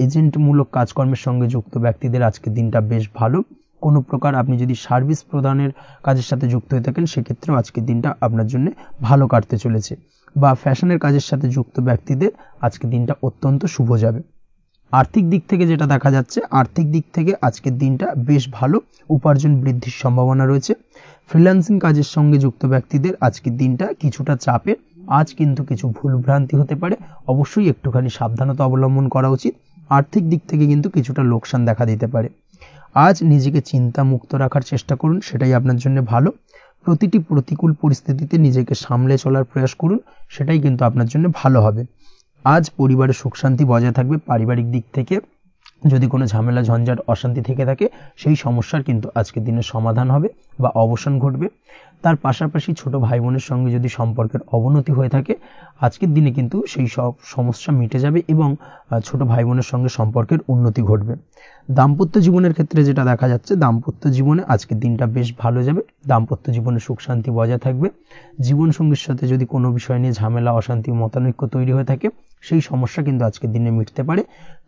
এজেন্টমূলক কাজকর্মের সঙ্গে যুক্ত ব্যক্তিদের আজকের দিনটা বেশ ভালো। কোনো প্রকার আপনি যদি সার্ভিস প্রদানের কাজের সাথে যুক্ত হয়ে থাকেন, সেক্ষেত্রেও আজকের দিনটা আপনার জন্য ভালো কাটতে চলেছে। বা ফ্যাশনের কাজের সাথে যুক্ত ব্যক্তিদের আজকের দিনটা অত্যন্ত শুভ যাবে। আর্থিক দিক থেকে যেটা দেখা যাচ্ছে, আর্থিক দিক থেকে আজকের দিনটা বেশ ভালো। উপার্জন বৃদ্ধির সম্ভাবনা রয়েছে। ফ্রিল্যান্সিং কাজের সঙ্গে যুক্ত ব্যক্তিদের আজকের দিনটা কিছুটা চাপের। আজ কিন্তু কিছু ভুলভ্রান্তি হতে পারে, অবশ্যই একটুখানি সাবধানতা অবলম্বন করা উচিত। আর্থিক দিক থেকে কিন্তু কিছুটা লোকসান দেখা দিতে পারে। আজ নিজেকে চিন্তা মুক্ত রাখার চেষ্টা করুন, সেটাই আপনার জন্য ভালো। প্রতিটি প্রতিকূল পরিস্থিতিতে নিজেকে সামলে চলার প্রয়াস করুন, সেটাই কিন্তু আপনার জন্য ভালো হবে। আজ পরিবারে সুখ শান্তি বজায় থাকবে। পারিবারিক দিক থেকে যদি কোনো ঝামেলা ঝঞ্ঝাট অশান্তি থেকে থাকে, সেই সমস্যার কিন্তু আজকের দিনে সমাধান হবে বা অবসান ঘটবে। তার পাশাপাশি ছোট ভাই বোনের সঙ্গে যদি সম্পর্কের অবনতি হয়ে থাকে, আজকের দিনে কিন্তু সেই সব সমস্যা মিটে যাবে এবং ছোট ভাই বোনের সঙ্গে সম্পর্কের উন্নতি ঘটবে। দাম্পত্য জীবনের ক্ষেত্রে যেটা দেখা যাচ্ছে, দাম্পত্য জীবনে আজকের দিনটা বেশ ভালো যাবে। দাম্পত্য জীবনে সুখ শান্তি বজায় থাকবে। জীবনসঙ্গীর সাথে যদি কোনো বিষয় নিয়ে ঝামেলা অশান্তি মতানৈক্য তৈরি হয়ে থাকে, সেই সমস্যা কিন্তু আজকের দিনে মিটতে পারে।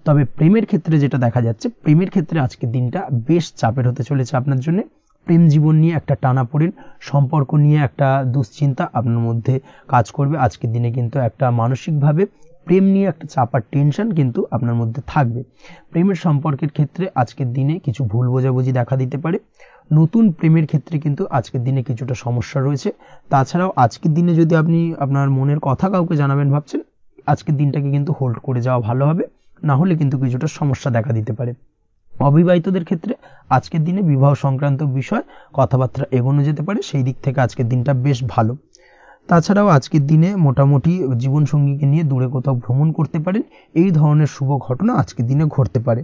তবে প্রেমের ক্ষেত্রে যেটা দেখা যাচ্ছে, প্রেমের ক্ষেত্রে আজকের দিনটা বেশ চাপের হতে চলেছে আপনার জন্য। প্রেম জীবন নিয়ে একটা টানাপোড়েন, সম্পর্ক নিয়ে একটা দুশ্চিন্তা আপনার মধ্যে কাজ করবে। আজকের দিনে কিন্তু একটা মানসিকভাবে প্রেম নিয়ে একটা চাপার টেনশন কিন্তু আপনার মধ্যে থাকবে। প্রেমের সম্পর্কের ক্ষেত্রে আজকের দিনে কিছু ভুল বোঝাবুঝি দেখা দিতে পারে। নতুন প্রেমের ক্ষেত্রে কিন্তু আজকের দিনে কিছুটা সমস্যা রয়েছে। তাছাড়াও আজকের দিনে যদি আপনি আপনার মনের কথা কাউকে জানাবেন ভাবছেন, আজকের দিনটাকে কিন্তু হোল্ড করে যাওয়া ভালো হবে, না হলে কিন্তু কিছুটা সমস্যা দেখা দিতে পারে। অবিবাহিতদের ক্ষেত্রে আজকের দিনে বিবাহ সংক্রান্ত বিষয় কথাবার্তা এগোনো যেতে পারে, সেই দিক থেকে আজকের দিনটা বেশ ভালো। তাছাড়াও আজকের দিনে মোটামুটি জীবনসঙ্গীকে নিয়ে দূরে কোথাও ভ্রমণ করতে পারেন। এই ধরনের শুভ ঘটনা আজকের দিনে ঘটতে পারে।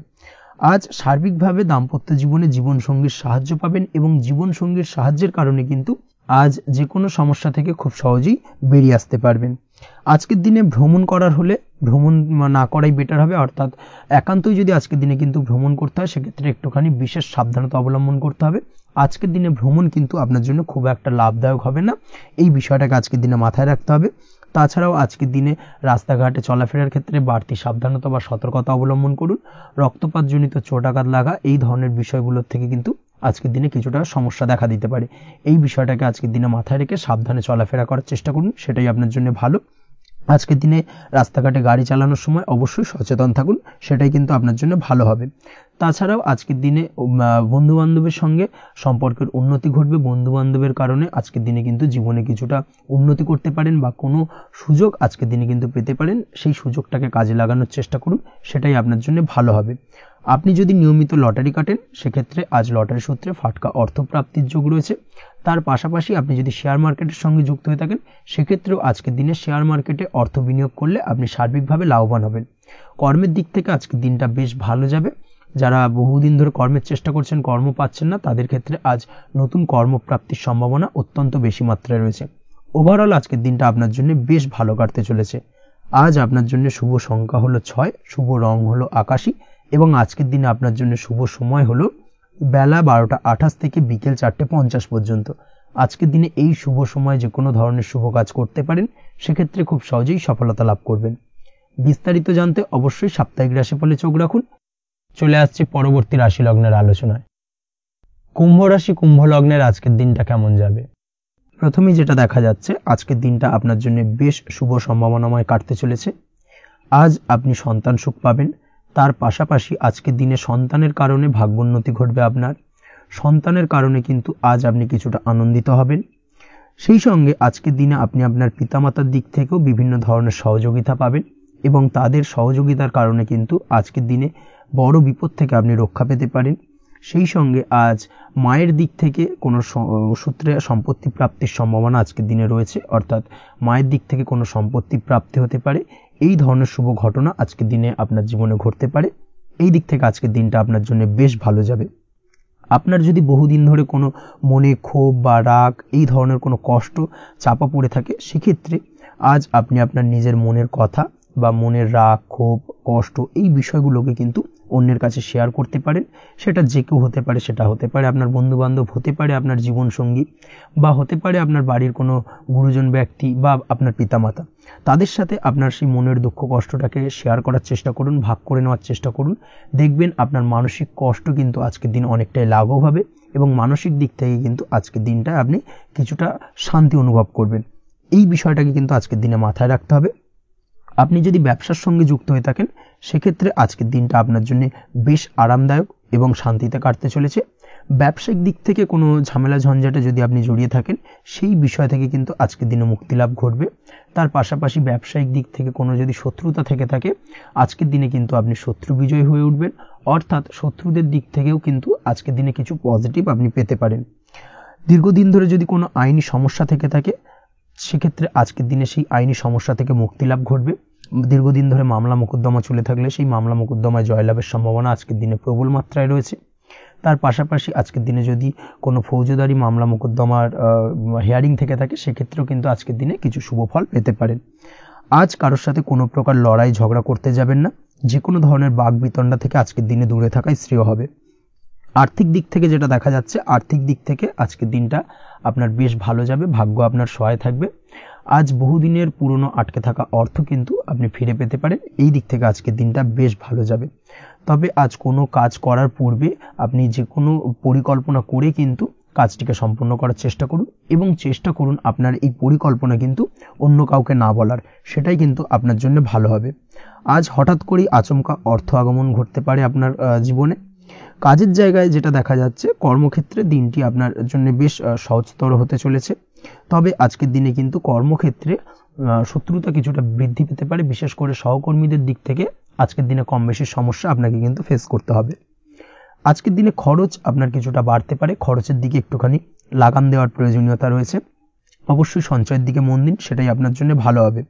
আজ সার্বিকভাবে দাম্পত্য জীবনে জীবনসঙ্গীর সাহায্য পাবেন এবং জীবনসঙ্গীর সাহায্যের কারণে কিন্তু আজ যে কোনো সমস্যা থেকে খুব সহজেই বেরিয়ে আসতে পারবেন। আজকের দিনে ভ্রমণ করার হলে ভ্রমণ না করাই বেটার হবে, অর্থাৎ একান্তই যদি আজকের দিনে কিন্তু ভ্রমণ করতে হয়, সেক্ষেত্রে একটুখানি বিশেষ সাবধানতা অবলম্বন করতে হবে। আজকের দিনে ভ্রমণ কিন্তু আপনার জন্য খুব একটা লাভদায়ক হবে না, এই বিষয়টাকে আজকের দিনে মাথায় রাখতে হবে। তাছাড়াও আজকের দিনে রাস্তাঘাটে চলাফেরার ক্ষেত্রে বাড়তি সাবধানতা বা সতর্কতা অবলম্বন করুন। রক্তপাতজনিত চোটাঘাত লাগা এই ধরনের বিষয়গুলোর থেকে কিন্তু আজকের দিনে কিছুটা সমস্যা দেখা দিতে পারে। এই বিষয়টাকে আজকের দিনে মাথায় রেখে সাবধানে চলাফেরা করার চেষ্টা করুন, সেটাই আপনার জন্য ভালো। আজকের দিনে রাস্তাঘাটে গাড়ি চালানোর সময় অবশ্যই সচেতন থাকুন, সেটাই কিন্তু আপনার জন্য ভালো হবে। তাছাড়াও আজকের দিনে বন্ধু বান্ধবের সঙ্গে সম্পর্কের উন্নতি ঘটবে। বন্ধু বান্ধবের কারণে আজকের দিনে কিন্তু জীবনে কিছুটা উন্নতি করতে পারেন বা কোনো সুযোগ আজকের দিনে কিন্তু পেতে পারেন। সেই সুযোগটাকে কাজে লাগানোর চেষ্টা করুন, সেটাই আপনার জন্য ভালো হবে। আপনি যদি নিয়মিত লটারি কাটেন সেক্ষেত্রে আজ লটারি সূত্রে ফাটকা অর্থপ্রাপ্তির যোগ রয়েছে। তার পাশাপাশি আপনি যদি শেয়ার মার্কেটের সঙ্গে যুক্ত হয়ে থাকেন সেক্ষেত্রেও আজকের দিনে শেয়ার মার্কেটে অর্থ বিনিয়োগ করলে আপনি সার্বিকভাবে লাভবান হবেন। কর্মের দিক থেকে আজকের দিনটা বেশ ভালো যাবে। যারা বহুদিন ধরে কর্মের চেষ্টা করছেন, কর্ম পাচ্ছেন না, তাদের ক্ষেত্রে আজ নতুন কর্মপ্রাপ্তির সম্ভাবনা অত্যন্ত বেশি মাত্রায় রয়েছে। ওভারঅল আজকের দিনটা আপনার জন্য বেশ ভালো কাটতে চলেছে। আজ আপনার জন্য শুভ সংখ্যা হলো 6, শুভ রং হলো আকাশী এবং আজকের দিনে আপনার জন্য শুভ সময় হলো বেলা 12:28 থেকে বিকেল 4:50 পর্যন্ত। আজকের দিনে এই শুভ সময় যে কোনো ধরনের শুভ কাজ করতে পারেন, সেক্ষেত্রে খুব সহজেই সফলতা লাভ করবেন। বিস্তারিত জানতে অবশ্যই সাপ্তাহিক রাশিফলে চোখ রাখুন। চলে আসছে পরবর্তী রাশি লগ্নের আলোচনায়। কুম্ভ রাশি, কুম্ভ লগ্নের আজকের দিনটা কেমন যাবে? প্রথমেই যেটা দেখা যাচ্ছে, আজকের দিনটা আপনার জন্য বেশ শুভ সম্ভাবনাময় কাটতে চলেছে। আজ আপনি সন্তান সুখ পাবেন। তার পাশাপাশি আজকের দিনে সন্তানের কারণে ভাগ্যোন্নতি ঘটবে আপনার। সন্তানের কারণে কিন্তু আজ আপনি কিছুটা আনন্দিত হবেন। সেই সঙ্গে আজকের দিনে আপনি আপনার পিতামাতার দিক থেকেও বিভিন্ন ধরনের সহযোগিতা পাবেন এবং তাদের সহযোগিতার কারণে কিন্তু আজকের দিনে বড় বিপদ থেকে আপনি রক্ষা পেতে পারেন। সেই সঙ্গে আজ মায়ের দিক থেকে কোনো সূত্রে সম্পত্তি প্রাপ্তির সম্ভাবনা আজকের দিনে রয়েছে, অর্থাৎ মায়ের দিক থেকে কোনো সম্পত্তি প্রাপ্তি হতে পারে। এই ধরনের শুভ ঘটনা আজকের দিনে আপনার জীবনে ঘটতে পারে। এই দিক থেকে আজকের দিনটা আপনার জন্য বেশ ভালো যাবে। আপনার যদি বহুদিন ধরে কোনো মনে ক্ষোভ বা রাগ, এই ধরনের কোনো কষ্ট চাপা পড়ে থাকে, সেক্ষেত্রে আজ আপনি আপনার নিজের মনের কথা বা মনের রাগ, ক্ষোভ, কষ্ট এই বিষয়গুলোকে কিন্তু অন্যের কাছে শেয়ার করতে পারেন। সেটা যে কেউ হতে পারে, সেটা হতে পারে আপনার বন্ধু বান্ধব, হতে পারে আপনার জীবনসঙ্গী, বা হতে পারে আপনার বাড়ির কোনো গুরুজন ব্যক্তি বা আপনার পিতামাতা। তাদের সাথে আপনার সেই মনের দুঃখ কষ্টটাকে শেয়ার করার চেষ্টা করুন, ভাগ করে নেওয়ার চেষ্টা করুন। দেখবেন আপনার মানসিক কষ্ট কিন্তু আজকের দিন অনেকটাই লাঘব হবে এবং মানসিক দিক থেকে কিন্তু আজকের দিনটা আপনি কিছুটা শান্তি অনুভব করবেন। এই বিষয়টাকে কিন্তু আজকের দিনে মাথায় রাখতে হবে। আপনি যদি ব্যবসার সঙ্গে যুক্ত হয়ে থাকেন সেক্ষেত্রে আজকের দিনটা আপনার জন্য বেশ আরামদায়ক এবং শান্তিতে কাটতে চলেছে। ব্যবসায়িক দিক থেকে কোনো ঝামেলা ঝঞ্ঝাটে যদি আপনি জড়িয়ে থাকেন, সেই বিষয় থেকে কিন্তু আজকের দিনে মুক্তি লাভ ঘটবে। তার পাশাপাশি ব্যবসায়িক দিক থেকে কোনো যদি শত্রুতা থেকে থাকে, আজকের দিনে কিন্তু আপনি শত্রু বিজয় হয়ে উঠবেন, অর্থাৎ শত্রুদের দিক থেকেও কিন্তু আজকের দিনে কিছু পজিটিভ আপনি পেতে পারেন। দীর্ঘদিন ধরে যদি কোনো আইনি সমস্যা থেকে থাকে, সেক্ষেত্রে আজকের দিনে সেই আইনি সমস্যা থেকে মুক্তি লাভ ঘটবে। দীর্ঘদিন ধরে মামলা মোকদ্দমা চলে থাকলে সেই মামলা মোকদ্দমায় জয়লাভের সম্ভাবনা আজকের দিনে প্রবল মাত্রায় রয়েছে। তার পাশাপাশি আজকের দিনে যদি কোনো ফৌজদারি মামলা মোকদ্দমার হিয়ারিং থেকে থাকে, সেক্ষেত্রেও কিন্তু আজকের দিনে কিছু শুভ ফল পেতে পারেন। আজ কারোর সাথে কোনো প্রকার লড়াই ঝগড়া করতে যাবেন না। যে কোনো ধরনের বাক বিতণ্ডা থেকে আজকের দিনে দূরে থাকাই শ্রেয় হবে। আর্থিক দিক থেকে যেটা দেখা যাচ্ছে, আর্থিক দিক থেকে আজকের দিনটা আপনার বেশ ভালো যাবে, ভাগ্য আপনার সহায় থাকবে। আজ বহুদিনের পুরনো আটকে থাকা অর্থ কিন্তু আপনি ফিরে পেতে পারেন। এই দিক থেকে আজকের দিনটা বেশ ভালো যাবে। তবে আজ কোনো কাজ করার পূর্বে আপনি যে কোনো পরিকল্পনা করে কিন্তু কাজটিকে সম্পূর্ণ করার চেষ্টা করুন এবং চেষ্টা করুন আপনার এই পরিকল্পনা কিন্তু অন্য কাউকে না বলার, সেটাই কিন্তু আপনার জন্য ভালো হবে। আজ হঠাৎ করেই আচমকা অর্থ আগমন ঘটতে পারে আপনার জীবনে। কাজের জায়গায় যেটা দেখা যাচ্ছে, কর্মক্ষেত্রে দিনটি আপনার জন্য বেশ সহজতর হতে চলেছে। তবে আজকের দিনে কিন্তু কর্মক্ষেত্রে শত্রুতা কিছুটা বৃদ্ধি পেতে পারে, বিশেষ করে সহকর্মীদের দিক থেকে আজকের দিনে কম বেশি সমস্যা আপনাকে কিন্তু ফেস করতে হবে। আজকের দিনে খরচ আপনার কিছুটা বাড়তে পারে, খরচের দিকে একটুখানি লাগাম দেওয়ার প্রয়োজনীয়তা রয়েছে। অবশ্যই সঞ্চয়ের দিকে মন দিন, সেটাই আপনার জন্য ভালো হবে।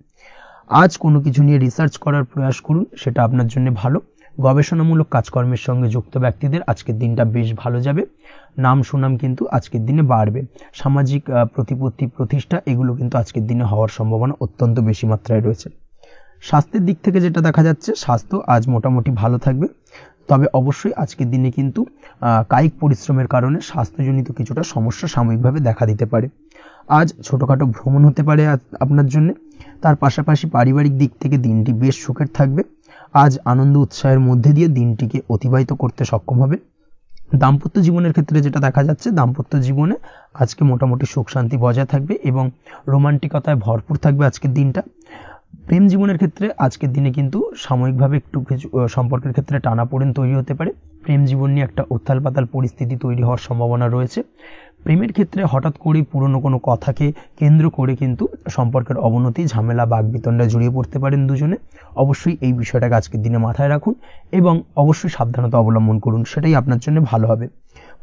আজ কোনো কিছু নিয়ে রিসার্চ করার প্রয়াস করুন, সেটা আপনার জন্য ভালো। গবেষণামূলক কাজকর্মের সঙ্গে যুক্ত ব্যক্তিদের আজকের দিনটা বেশ ভালো যাবে। নাম সুনাম কিন্তু আজকের দিনে বাড়বে। সামাজিক প্রতিপত্তি প্রতিষ্ঠা এগুলো কিন্তু আজকের দিনে হওয়ার সম্ভাবনা অত্যন্ত বেশি মাত্রায় রয়েছে। স্বাস্থ্যের দিক থেকে যেটা দেখা যাচ্ছে, স্বাস্থ্য আজ মোটামুটি ভালো থাকবে। তবে অবশ্যই আজকের দিনে কিন্তু কায়িক পরিশ্রমের কারণে স্বাস্থ্যজনিত কিছুটা সমস্যা সাময়িকভাবে দেখা দিতে পারে। আজ ছোটোখাটো ভ্রমণ হতে পারে আপনার জন্য। তার পাশাপাশি পারিবারিক দিক থেকে দিনটি বেশ সুখের থাকবে। আজ আনন্দ উৎসাহের মধ্যে দিয়ে দিনটিকে অতিবাহিত করতে সক্ষম হবে। দাম্পত্য জীবনের ক্ষেত্রে যেটা দেখা যাচ্ছে, দাম্পত্য জীবনে আজকে মোটামুটি সুখ শান্তি বজায় থাকবে এবং রোমান্টিকতায় ভরপুর থাকবে আজকের দিনটা। প্রেম জীবনের ক্ষেত্রে আজকের দিনে কিন্তু সাময়িকভাবে একটু কিছু সম্পর্কের ক্ষেত্রে টানাপোড়েন তৈরি হতে পারে। প্রেম জীবন নিয়ে একটা উত্তাল পাতাল পরিস্থিতি তৈরি হওয়ার সম্ভাবনা রয়েছে। প্রেমের ক্ষেত্রে হঠাৎ করেই পুরনো কোনো কথাকে কেন্দ্র করে কিন্তু সম্পর্কের অবনতি, ঝামেলা, বাগবিতণ্ডায় জড়িয়ে পড়তে পারেন দুজনে। অবশ্যই এই বিষয়টাকে আজকের দিনে মাথায় রাখুন এবং অবশ্যই সাবধানতা অবলম্বন করুন, সেটাই আপনার জন্য ভালো হবে।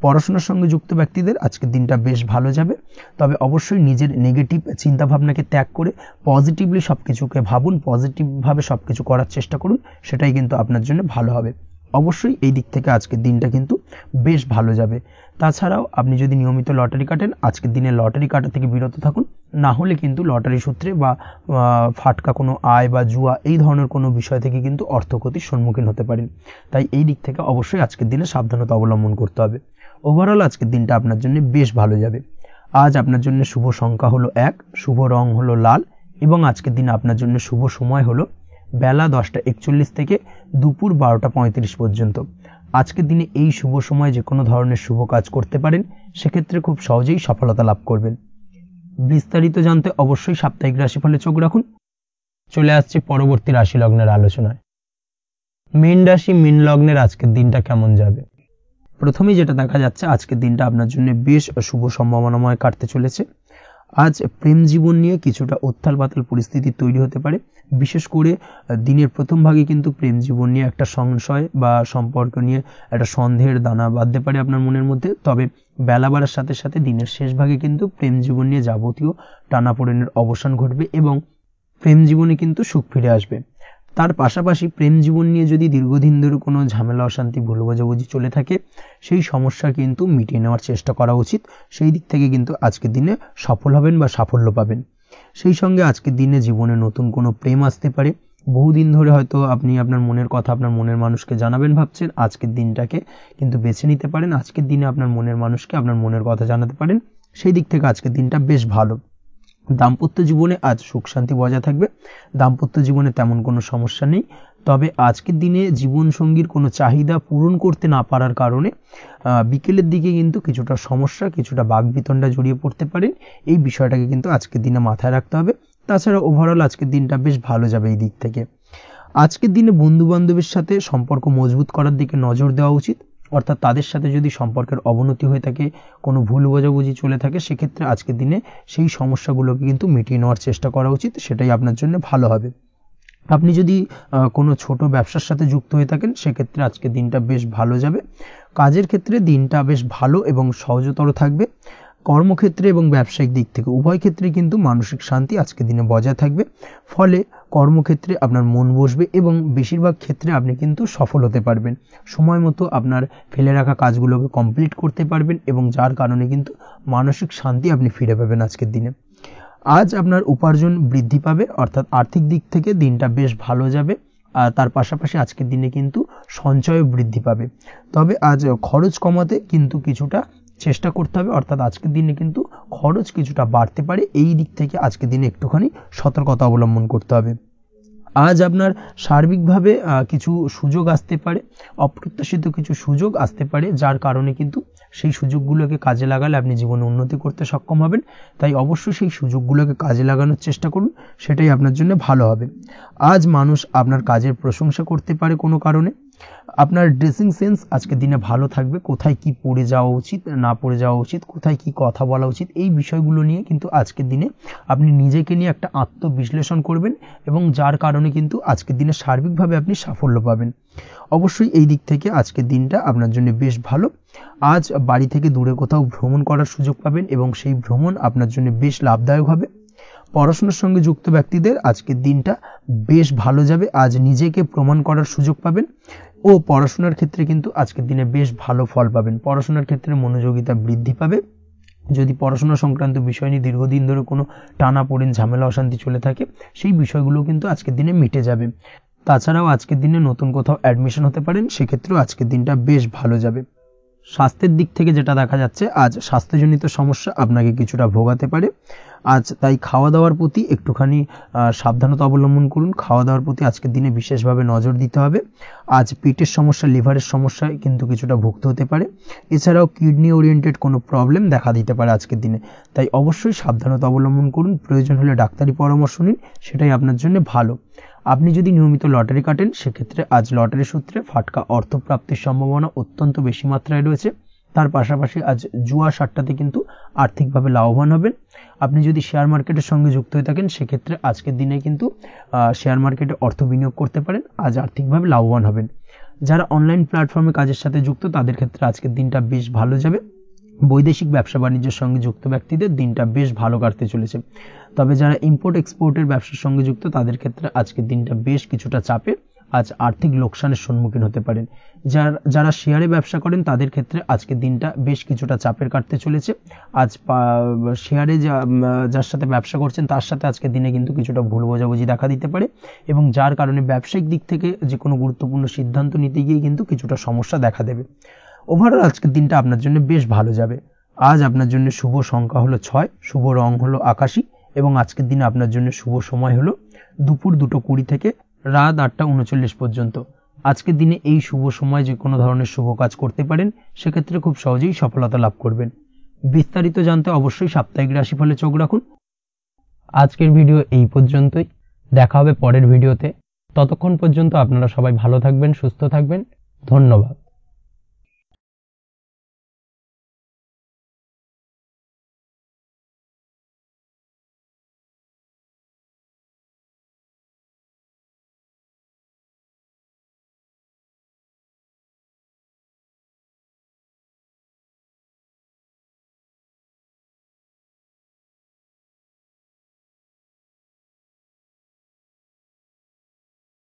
পড়াশোনার সঙ্গে যুক্ত ব্যক্তিদের আজকের দিনটা বেশ ভালো যাবে, তবে অবশ্যই নিজের নেগেটিভ চিন্তাভাবনাকে ত্যাগ করে পজিটিভলি সব কিছুকে ভাবুন, পজিটিভভাবে সব কিছু করার চেষ্টা করুন, সেটাই কিন্তু আপনার জন্য ভালো হবে। অবশ্যই এই দিক থেকে আজকের দিনটা কিন্তু বেশ ভালো যাবে। তাছাড়াও আপনি যদি নিয়মিত লটারি কাটেন, আজকের দিনে লটারি কাটা থেকে বিরত থাকুন, না হলে কিন্তু লটারি সূত্রে বা ফাটকা কোনো আয় বা জুয়া এই ধরনের কোনো বিষয় থেকে কিন্তু অর্থক্ষতির সম্মুখীন হতে পারেন। তাই এই দিক থেকে অবশ্যই আজকের দিনে সাবধানতা অবলম্বন করতে হবে। ওভারঅল আজকের দিনটা আপনার জন্য বেশ ভালো যাবে। আজ আপনার জন্য শুভ সংখ্যা হলো 1, শুভ রং হলো লাল এবং আজকের দিনে আপনার জন্য শুভ সময় হলো বেলা 10:41 থেকে দুপুর 12:35 পর্যন্ত। আজকের দিনে এই শুভ সময় যে কোনো ধরনের শুভ কাজ করতে পারেন, সেক্ষেত্রে খুব সহজেই সফলতা লাভ করবেন। বিস্তারিত জানতে অবশ্যই সাপ্তাহিক রাশিফলে চোখ রাখুন। চলে আসছে পরবর্তী রাশি লগ্নের আলোচনায়। মীন রাশি, মীন লগ্নের আজকের দিনটা কেমন যাবে? প্রথমেই যেটা দেখা যাচ্ছে, আজকের দিনটা আপনার জন্য বেশ শুভ সম্ভাবনাময় কাটতে চলেছে। আজ প্রেম জীবন নিয়ে কিছুটা উত্তাল পাতাল পরিস্থিতি তৈরি হতে পারে। বিশেষ করে দিনের প্রথম ভাগে কিন্তু প্রেম জীবন নিয়ে একটা সংশয় বা সম্পর্ক নিয়ে একটা সন্দেহের দানা বাঁধতে পারে আপনার মনের মধ্যে। তবে বেলা বাড়ার সাথে সাথে দিনের শেষ ভাগে কিন্তু প্রেম জীবন নিয়ে যাবতীয় টানাপোড়েনের অবসান ঘটবে এবং প্রেম জীবনে কিন্তু সুখ ফিরে আসবে। তার পাশাপাশি প্রেম জীবন নিয়ে যদি দীর্ঘদিন ধরে কোনো ঝামেলা, অশান্তি, ভুল বোঝাবুঝি চলে থাকে, সেই সমস্যা কিন্তু মিটিয়ে নেওয়ার চেষ্টা করা উচিত। সেই দিক থেকে কিন্তু আজকের দিনে সফল হবেন বা সাফল্য পাবেন। সেই সঙ্গে আজকের দিনে জীবনে নতুন কোনো প্রেম আসতে পারে। বহুদিন ধরে হয়তো আপনি আপনার মনের কথা আপনার মনের মানুষকে জানাবেন ভাবছেন, আজকের দিনটাকে কিন্তু বেছে নিতে পারেন। আজকের দিনে আপনার মনের মানুষকে আপনার মনের কথা জানাতে পারেন। সেই দিক থেকে আজকের দিনটা বেশ ভালো। দাম্পত্য জীবনে আজ সুখ শান্তি বজায় থাকবে। দাম্পত্য জীবনে তেমন কোনো সমস্যা নেই, তবে আজকের দিনে জীবন সঙ্গীর কোনো চাহিদা পূরণ করতে না পারার কারণে বিকেলের দিকে কিন্তু কিছুটা সমস্যা, কিছুটা বাগবিতণ্ডা জড়িয়ে পড়তে পারেন। এই বিষয়টাকে কিন্তু আজকের দিনে মাথায় রাখতে হবে। তাছাড়া ওভারঅল আজকের দিনটা বেশ ভালো যাবে এই দিক থেকে। আজকের দিনে বন্ধু বান্ধবের সাথে সম্পর্ক মজবুত করার দিকে নজর দেওয়া উচিত, অর্থাৎ তাদের সাথে যদি সম্পর্কের অবনতি হয়ে থাকে, কোনো ভুল বোঝাবুঝি চলে থাকে, সেক্ষেত্রে আজকের দিনে সেই সমস্যাগুলোকে কিন্তু মিটিয়ে নেওয়ার চেষ্টা করা উচিত, সেটাই আপনার জন্য ভালো হবে। আপনি যদি কোনো ছোট ব্যবসার সাথে যুক্ত হয়ে থাকেন, সেক্ষেত্রে আজকের দিনটা বেশ ভালো যাবে। কাজের ক্ষেত্রে দিনটা বেশ ভালো এবং সহজতর থাকবে। কর্মক্ষেত্রে এবং ব্যবসায়িক দিক থেকে উভয় ক্ষেত্রে কিন্তু মানসিক শান্তি আজকের দিনে বজায় থাকবে। ফলে কর্মক্ষেত্রে আপনার মন বসবে এবং বেশিরভাগ ক্ষেত্রে আপনি কিন্তু সফল হতে পারবেন। সময় মতো আপনার ফেলে রাখা কাজগুলোকে কমপ্লিট করতে পারবেন এবং যার কারণে কিন্তু মানসিক শান্তি আপনি ফিরে পাবেন আজকের দিনে। আজ আপনার উপার্জন বৃদ্ধি পাবে, অর্থাৎ আর্থিক দিক থেকে দিনটা বেশ ভালো যাবে। আর তার পাশাপাশি আজকের দিনে কিন্তু সঞ্চয় বৃদ্ধি পাবে। তবে আজ খরচ কমাতে কিন্তু কিছুটা চেষ্টা করতে হবে, অর্থাৎ আজকের দিনে কিন্তু খরচ কিছুটা বাড়তে পারে। এই দিক থেকে আজকের দিনে একটুখানি সতর্কতা অবলম্বন করতে হবে। আজ আপনার সার্বিকভাবে কিছু সুযোগ আসতে পারে, অপ্রত্যাশিত কিছু সুযোগ আসতে পারে, যার কারণে কিন্তু সেই সুযোগগুলোকে কাজে লাগালে আপনি জীবনে উন্নতি করতে সক্ষম হবেন। তাই অবশ্যই সেই সুযোগগুলোকে কাজে লাগানোর চেষ্টা করুন, সেটাই আপনার জন্য ভালো হবে। আজ মানুষ আপনার কাজের প্রশংসা করতে পারে কোনো কারণে। আপনার ড্রেসিং সেন্স আজকের দিনে ভালো থাকবে। কোথায় কি পরে যাওয়া উচিত, না পরে যাওয়া উচিত, কোথায় কি কথা বলা উচিত, এই বিষয়গুলো নিয়ে কিন্তু আজকের দিনে আপনি নিজেকে নিয়ে একটা আত্মবিশ্লেষণ করবেন এবং যার কারণে কিন্তু আজকের দিনে সার্বিকভাবে আপনি সাফল্য পাবেন। অবশ্যই এই দিক থেকে আজকের দিনটা আপনার জন্য বেশ ভালো। আজ বাড়ি থেকে দূরে কোথাও ভ্রমণ করার সুযোগ পাবেন এবং সেই ভ্রমণ আপনার জন্য বেশ লাভদায়ক হবে। পড়াশোনার সঙ্গে যুক্ত ব্যক্তিদের আজকের দিনটা বেশ ভালো যাবে। আজ নিজেকে প্রমাণ করার সুযোগ পাবেন ও পড়াশোনার ক্ষেত্রে কিন্তু আজকের দিনে বেশ ভালো ফল পাবেন। পড়াশোনার ক্ষেত্রে মনোযোগিতা বৃদ্ধি পাবে। যদি পড়াশোনা সংক্রান্ত বিষয় নিয়ে দীর্ঘদিন ধরে কোনো টানাপোড়েন, ঝামেলা, অশান্তি চলে থাকে, সেই বিষয়গুলো কিন্তু আজকের দিনে মিটে যাবে। তাছাড়াও আজকের দিনে নতুন কোথাও অ্যাডমিশন হতে পারেন, সেক্ষেত্রেও আজকের দিনটা বেশ ভালো যাবে। স্বাস্থ্যের দিক থেকে যেটা দেখা যাচ্ছে, আজ স্বাস্থ্যজনিত সমস্যা আপনাকে কিছুটা ভোগাতে পারে। আজ তাই খাওয়া দাওয়ার প্রতি একটুখানি সাবধানতা অবলম্বন করুন। খাওয়া দাওয়ার প্রতি আজকের দিনে বিশেষভাবে নজর দিতে হবে। আজ পেটের সমস্যা, লিভারের সমস্যায় কিন্তু কিছুটা ভুগতে হতে পারে। এছাড়াও কিডনি ওরিয়েন্টেড কোনো প্রবলেম দেখা দিতে পারে আজকের দিনে, তাই অবশ্যই সাবধানতা অবলম্বন করুন। প্রয়োজন হলে ডাক্তারি পরামর্শ নিন, সেটাই আপনার জন্য ভালো। আপনি যদি নিয়মিত লটারি কাটেন, সেক্ষেত্রে আজ লটারি সূত্রে ফাটকা অর্থপ্রাপ্তির সম্ভাবনা অত্যন্ত বেশি মাত্রায় রয়েছে। তার পাশাপাশি আজ জুয়া সাট্টাতে কিন্তু আর্থিকভাবে লাভবান হবেন। আপনি যদি শেয়ার মার্কেটের সঙ্গে যুক্ত হয়ে থাকেন, সেক্ষেত্রে আজকের দিনে কিন্তু শেয়ার মার্কেটে অর্থ বিনিয়োগ করতে পারেন, আজ আর্থিকভাবে লাভবান হবেন। যারা অনলাইন প্ল্যাটফর্মে কাজের সাথে যুক্ত, তাদের ক্ষেত্রে আজকের দিনটা বেশ ভালো যাবে। বৈদেশিক ব্যবসা বাণিজ্যের সঙ্গে যুক্ত ব্যক্তিদের দিনটা বেশ ভালো কাটতে চলেছে। তবে যারা ইম্পোর্ট এক্সপোর্টের ব্যবসার সঙ্গে যুক্ত, তাদের ক্ষেত্রে আজকের দিনটা বেশ কিছুটা চাপের। আজ আর্থিক লোকসানের সম্মুখীন হতে পারেন। যারা শেয়ারে ব্যবসা করেন, তাদের ক্ষেত্রে আজকের দিনটা বেশ কিছুটা চাপের কাটতে চলেছে। আজ শেয়ারে যার সাথে ব্যবসা করছেন, তার সাথে আজকের দিনে কিন্তু কিছুটা ভুল বোঝাবুঝি দেখা দিতে পারে, এবং যার কারণে ব্যবসায়িক দিক থেকে যে কোনো গুরুত্বপূর্ণ সিদ্ধান্ত নিতে গিয়ে কিন্তু কিছুটা সমস্যা দেখা দেবে। ওভারঅল আজকের দিনটা আপনার জন্য বেশ ভালো যাবে। আজ আপনার জন্য শুভ সংখ্যা হলো 6, শুভ রং হলো আকাশী, এবং আজকের দিনে আপনার জন্য শুভ সময় হলো দুপুর 2:20 থেকে রাত 8:39 পর্যন্ত। আজকের দিনে এই শুভ সময় যে কোনো ধরনের শুভ কাজ করতে পারেন, সেক্ষেত্রে খুব সহজেই সফলতা লাভ করবেন। বিস্তারিত জানতে অবশ্যই সাপ্তাহিক রাশিফলে চোখ রাখুন। আজকের ভিডিও এই পর্যন্তই, দেখা হবে পরের ভিডিওতে। ততক্ষণ পর্যন্ত আপনারা সবাই ভালো থাকবেন, সুস্থ থাকবেন। ধন্যবাদ।